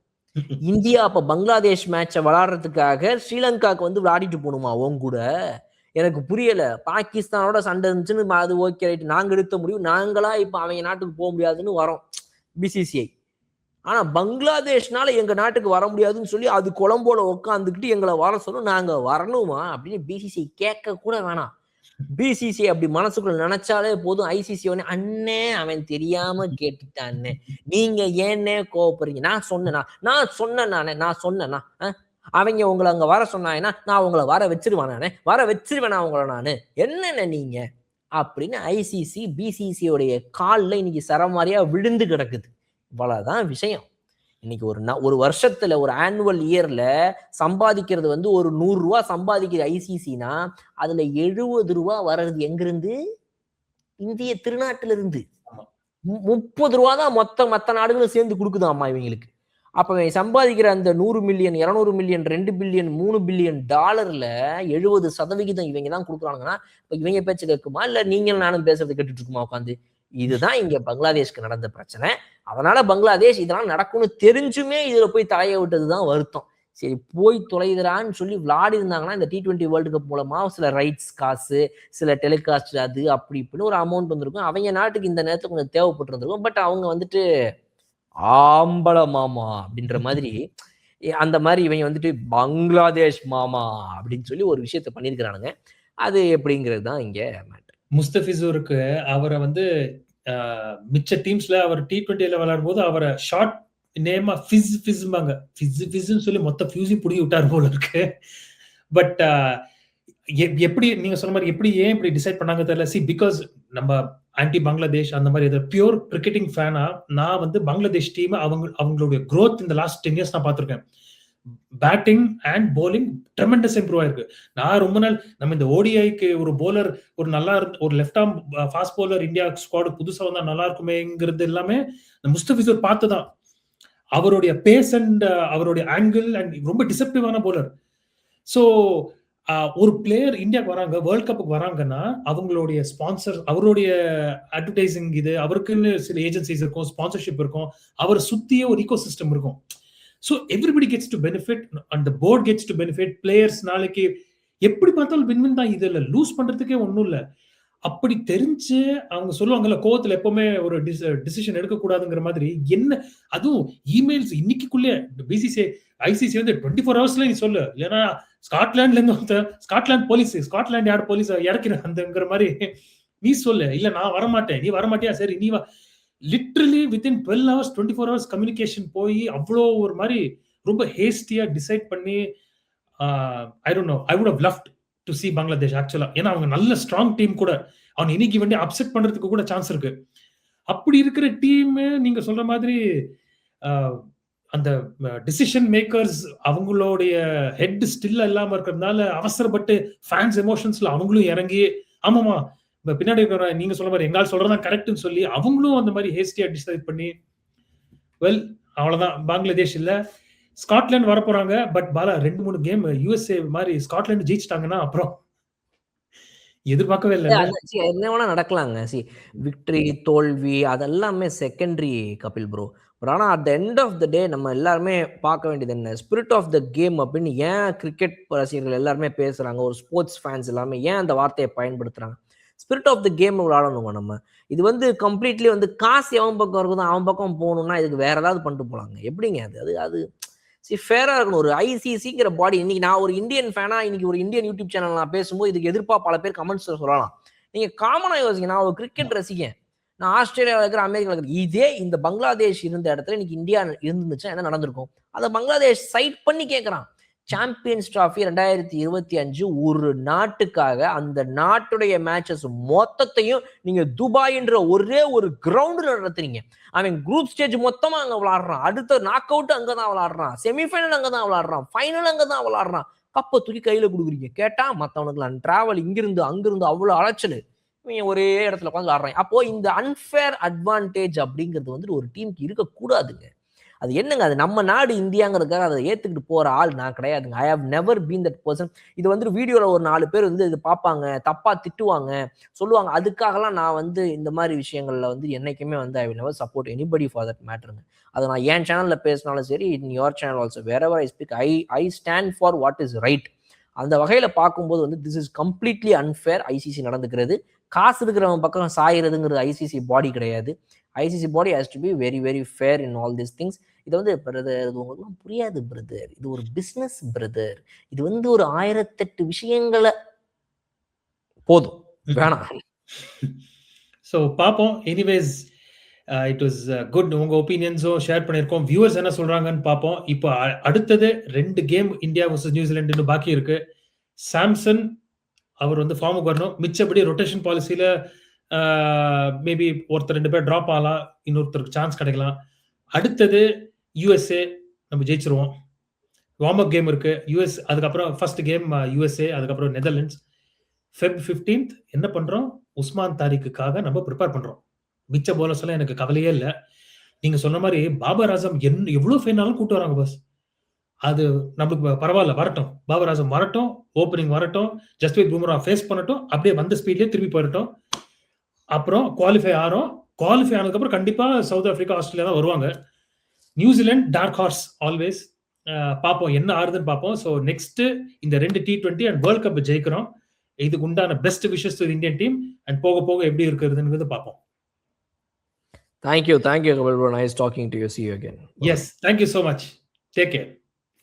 இந்தியா அப்ப பங்களாதேஷ் மேட்சை விளையாடுறதுக்காக ஸ்ரீலங்காவுக்கு வந்து விளையாடிட்டு போகணுமா உன் கூட? எனக்கு புரியல. பாகிஸ்தானோட சண்டை இருந்துச்சுன்னு அது ஓகே ரைட், நாங்க எடுத்த முடிவு, நாங்களா இப்ப அவங்க நாட்டுக்கு போக முடியாதுன்னு வரோம் பிசிசிஐ. ஆனா பங்களாதேஷ்னால எங்க நாட்டுக்கு வர முடியாதுன்னு சொல்லி அது கொலம்போல உட்காந்துக்கிட்டு எங்களை வர சொல்லும், நாங்க வரணுமா அப்படின்னு பிசிசிஐ கேட்க கூட வேணாம். பிசிசிஐ அப்படி மனசுக்குள்ள நினைச்சாலே போதும், ஐசிசி அண்ணே அவன் தெரியாம கேட்டுட்டான்னு, நீங்க ஏன்னே கோவப்படுறீங்க, நான் சொன்னேன்னா அவங்க உங்களை அங்க வர சொன்னாங்கன்னா நான் உங்களை வர வச்சிருவேனா உங்களை நானு, என்னென்ன நீங்க அப்படின்னு ஐசிசி பிசிசியோடைய காலில் இன்னைக்கு சரமாரியா விழுந்து கிடக்குது. இவ்வளவுதான் விஷயம். இன்னைக்கு ஒரு வருஷத்துல ஒரு ஆனுவல் இயர்ல சம்பாதிக்கிறது வந்து ஒரு 100 ரூபாய் சம்பாதிக்கிற ஐசிசினா அதுல 70 ரூபாய் வர்றது எங்கிருந்து, இந்திய திருநாட்டில இருந்து. 30 ரூபா தான் மத்த நாடுகளும் சேர்ந்து கொடுக்குதாமா இவங்களுக்கு. அப்ப சம்பாதிக்கிற அந்த 100 மில்லியன் 200 மில்லியன் 2 பில்லியன் 3 பில்லியன் டாலர்ல 70% இவங்க தான் கொடுக்குறாங்கன்னா இவங்க பேச்சு கேட்குமா, இல்ல நீங்க நானும் பேசுறது கேட்டுட்டு இருக்குமா உட்காந்து? இதுதான் இங்க பங்களாதேஷ்க்கு நடந்த பிரச்சனை. அதனால பங்களாதேஷ் இதெல்லாம் நடக்கும்னு தெரிஞ்சுமே இதுல போய் தலைய விட்டதுதான் வருத்தம். சரி போய் தொலைதுறான்னு சொல்லி விளையாடி இருந்தாங்கன்னா இந்த T20 வேர்ல்டு கப் மூலமா சில ரைட்ஸ் காசு, சில டெலிகாஸ்ட் அது அப்படி இப்படின்னு ஒரு அமௌண்ட் வந்திருக்கும். அவங்க நாட்டுக்கு இந்த நேரத்துல கொஞ்சம் தேவைப்பட்டு இருந்திருக்கும். பட் அவங்க வந்துட்டு ஆம்பள மாமா அப்படின்ற மாதிரி அந்த மாதிரி இவங்க வந்துட்டு பங்களாதேஷ் மாமா அப்படின்னு சொல்லி ஒரு விஷயத்த பண்ணிருக்கிறானுங்க. அது எப்படிங்கிறது தான் இங்க மேட்டர். முஸ்தபிசூருக்கு அவரை வந்து மிச்ச டீம்ஸ்ல அவர் T20ல விளையாடும் போது அவரை ஷார்ட் நேமா ஃபிஸ்ம்பாங்க. ஃபிஸ்ன்னு சொல்லி மொத்த ஃபியூஸையும் புடுங்கி விட்டார் போல இருக்கு. பட் எப்படி நீங்க சொன்ன மாதிரி எப்படி ஏன் இப்படி டிசைட் பண்ணாங்க தெரியல. பிகாஸ் நம்ம ஆன்டி பங்களாதேஷ் அந்த மாதிரி பியூர் கிரிக்கெட்டிங் ஃபேனா நான் வந்து பங்களாதேஷ் டீம் அவங்களுடைய growth இந்த லாஸ்ட் 10 இயர்ஸ் நான் பார்த்திருக்கேன். Batting and bowling tremendous improve ஆயிருக்கு. நான் ரொம்ப நாள் நம்ம இந்த ஓடிஐக்கு ஒரு போலர் ஒரு நல்லா ஒரு left arm fast bowler India squad புதுசா வந்தா நல்லா இருக்குமேங்கிறது எல்லாமே முஸ்தபிசூர் பார்த்துதான். அவருடைய பேஸ் அண்ட் அவருடைய ஆங்கிள் அண்ட் ரொம்ப டிசெப்டிவான போலர். ஸோ ஒரு பிளேயர் இந்தியாவுக்கு வராங்க, வேர்ல்ட் கப்புக்கு வராங்கன்னா அவங்களுடைய ஸ்பான்சர், அவருடைய அட்வர்டைசிங், இது அவருக்குன்னு சில ஏஜென்சிஸ் இருக்கும், ஸ்பான்சர்ஷிப் இருக்கும், அவர் சுத்தியே ஒரு ஈகோ சிஸ்டம் இருக்கும். So everybody gets to benefit and the board gets to benefit. Players நாளைக்கு எப்படி பார்த்தாலும் வின் தான், இது இல்லை லூஸ் பண்றதுக்கே ஒன்றும் இல்லை. அப்படி தெரிஞ்சு அவங்க சொல்லுவாங்கல்ல, கோவத்துல எப்பவுமே ஒரு டிசிஷன் எடுக்கக்கூடாதுங்கிற மாதிரி. என்ன அதுவும் இமெயில்ஸ் இன்னைக்குள்ளே பிசிசிஐ ஐசிசி வந்து 24 ஹவர்ஸ்ல நீ சொல்லு, இல்லைன்னா ஸ்காட்லாண்ட்ல இருந்து ஸ்காட்லாந்து போலீஸ், ஸ்காட்லாந்து யார் போலீஸ் இறக்கிற அந்தங்கிற மாதிரி நீ சொல்லு, இல்ல நான் வரமாட்டேன், நீ வரமாட்டியா, சரி நீ வா. Literally within 12 hours 24 hours communication போய் அவ்வளோ ஒரு மாதிரி ரொம்ப ஹேஸ்டியா டிசைட் பண்ணி I don't know, I would have loved to see Bangladesh ஆக்சுவலா. ஏன்னா அவங்க நல்ல ஸ்ட்ராங் டீம் கூட, அவன் இன்னைக்கு வந்து அப்செட் பண்றதுக்கு கூட சான்ஸ் இருக்கு. அப்படி இருக்கிற டீம் நீங்க சொல்ற மாதிரி அந்த டிசிஷன் மேக்கர்ஸ் அவங்களுடைய ஹெட் ஸ்டில் இல்லாம இருக்கிறதுனால அவசரப்பட்டு ஃபேன்ஸ் எமோஷன்ஸ்ல அவங்களும் இறங்கி, ஆமாமா பின்னாடி இருக்கிற நீங்க சொல்ற மாதிரி எங்கால் சொல்றதா கரெக்ட்னு சொல்லி அவங்களும் அந்த மாதிரி ஹேஸ்டியா டிசைட் பண்ணி, வெல் அவ்வளவுதான். பங்களாதேஷ் இல்ல ஸ்காட்லாந்து வர போறாங்க. பட் பாலா 2-3 கேம் யுஎஸ்ஏ மாதிரி ஸ்காட்லாந்து ஜெயிச்சிட்டாங்கன்னா அப்புறம் எதிர்பார்க்கவே இல்லை. என்ன வேணா நடக்கலாங்க. விக்டரி தோல்வி அதெல்லாமே செகண்டரி கபில் ப்ரோ. பட் ஆனால் at the end of the day நம்ம எல்லாருமே பார்க்க வேண்டியது என்ன, ஸ்பிரிட் ஆஃப் த கேம் அப்படின்னு ஏன் கிரிக்கெட் ரசிகர்கள் எல்லாருமே பேசுறாங்க, ஒரு ஸ்போர்ட்ஸ் ஃபேன்ஸ் எல்லாமே ஏன் அந்த வார்த்தையை பயன்படுத்துறாங்க? ஸ்பிரிட் ஆஃப் த கேம் விளையாடணுங்க நம்ம. இது வந்து கம்ப்ளீட்லி வந்து காசு எவன் பக்கம் இருக்குதோ அவன் பக்கம் போகணும்னா இதுக்கு வேற ஏதாவது பண்ணிட்டு போலாங்க. எப்படிங்க அது அது ஃபேரா இருக்கணும். ஒரு ஐசிசிங்கிற பாடி, இன்னைக்கு நான் ஒரு இந்தியன் ஃபேனா, இன்னைக்கு ஒரு இந்தியன் யூடியூப் சேனல் நான் பேசும்போது இதுக்கு எதிர்ப்பா பல பேர் கமெண்ட்ஸ் சொல்லலாம். நீங்க காமனா யோசிங்க, நான் ஒரு கிரிக்கெட் ரசிகன், நான் ஆஸ்திரேலியாவில் இருக்கிற, அமெரிக்காவில் இருக்கிற, இதே இந்த பங்களாதேஷ் இருந்த இடத்துல இன்னைக்கு இந்தியா இருந்துச்சுன்னா என்ன நடந்திருக்கும்? அதை பங்களாதேஷ் சைட் பண்ணி கேட்கறான். சாம்பியன்ஸ் டிராஃபி 2025 ஒரு நாட்டுக்காக அந்த நாட்டுடைய மேட்சஸ் மொத்தத்தையும் நீங்க துபாய்ன்ற ஒரே ஒரு கிரவுண்ட்ல நடத்துறீங்க. அவன் குரூப் ஸ்டேஜ் மொத்தமா அங்க விளையாடுறான், அடுத்த நாக் அவுட் அங்கதான் விளையாடுறான், செமிஃபைனல் அங்கதான் விளையாடுறான், ஃபைனல் அங்கதான் விளையாடுறான். கப்பை தூக்கி கையில கொடுக்குறீங்க. கேட்டா மத்தவனுக்கு டிராவல் இங்கிருந்து அங்கிருந்து அவ்வளவு அலைச்சல், இவன் ஒரே இடத்துல உட்காந்து விளையாடுறான். அப்போ இந்த அன்ஃபேர் அட்வான்டேஜ் அப்படிங்கிறது வந்துட்டு ஒரு டீமுக்கு இருக்கக்கூடாதுங்க. அது என்னங்க, அது நம்ம நாடு இந்தியாங்கிறதுக்காக அதை ஏத்துக்கிட்டு போற ஆள் நான் கிடையாதுங்க. I have never been that person. இது வந்து வீடியோல ஒரு 4 பேர் வந்து இது பார்ப்பாங்க, தப்பா திட்டுவாங்க, சொல்லுவாங்க. அதுக்காகலாம் நான் வந்து இந்த மாதிரி விஷயங்கள்ல வந்து என்னைக்குமே வந்து I will never support anybody for that மேட்டருங்க. அதை நான் என் சேனல்ல பேசினாலும் சரி, in your channel also, wherever I speak, I stand for what is right. அந்த வகையில பார்க்கும்போது வந்து this is completely unfair ICC நடந்துக்கிறது. காசு இருக்கிறவன் பக்கம் சாயிறதுங்கிறது ஐசிசி பாடி கிடையாது. ICC body has to be very very fair in all this things. இது வந்து பிரதர், இது உங்களுக்கு புரியாது பிரதர், இது ஒரு பிசினஸ் பிரதர், இது வந்து ஒரு 1008 விஷயங்களை போதும் வேணாம். ஸோ பார்ப்போம். Anyways it was good. உங்க ஒப்பீனியன்ஸும் ஷேர் பண்ணியிருக்கோம். வியூவர்ஸ் என்ன சொல்றாங்கன்னு பார்ப்போம். இப்போ அடுத்தது 2 கேம் இந்தியா வர்சஸ் நியூசிலாந்து பாக்கி இருக்கு. சாம்சன் அவர் வந்து ஃபார்முக்கு வரணும். மிச்சபடி ரொட்டேஷன் பாலிசியில மேபி ஒருத்தர் 2 பேர் ட்ராப் ஆகலாம், இன்னொருத்தருக்கு சான்ஸ் கிடைக்கலாம். அடுத்தது யுஎஸ்ஏ நம்ம ஜெயிச்சிருவோம். வார்ம் அப் கேம் இருக்கு யுஎஸ், அதுக்கப்புறம் ஃபர்ஸ்ட் கேம் யுஎஸ்ஏ, அதுக்கப்புறம் நெதர்லாண்ட்ஸ். Feb 15th என்ன பண்றோம், உஸ்மான் தாரிக்குக்காக நம்ம ப்ரிப்பேர் பண்றோம். மிச்ச போலர்ஸ் எல்லாம் எனக்கு கவலையே இல்லை. நீங்க சொன்ன மாதிரி பாபர் ஆசம் எவ்வளவு ஃபைனாலும் கூட்டு வராங்க பஸ், அது நம்மளுக்கு பரவாயில்ல, வரட்டும். பாபர் ஆசம் வரட்டும், ஓப்பனிங் வரட்டும், ஜஸ்பிரீத் பும்ரா ஃபேஸ் பண்ணட்டும், அப்படியே வந்த ஸ்பீட்லயே திரும்பி போயிடட்டும். அப்புறம் குவாலிஃபை ஆறோம். குவாலிஃபை ஆனதுக்கு அப்புறம் கண்டிப்பா சவுத் ஆப்பிரிக்கா, ஆஸ்திரேலியா தான் வருவாங்க. New Zealand dark horse always. பார்ப்போம் என்ன ஆறுதுன்னு பார்ப்போம். ஸோ நெக்ஸ்ட் இந்த 2 T20 அண்ட் வேர்ல்ட் கப் ஜெயிக்கிறோம். இதுக்கு உண்டான best wishes to Indian team and போக போக எப்படி இருக்குதுன்னு பார்ப்போம். Thank you, Kapil bro. Nice talking to you. See you again. Yes, thank you so much. Take care.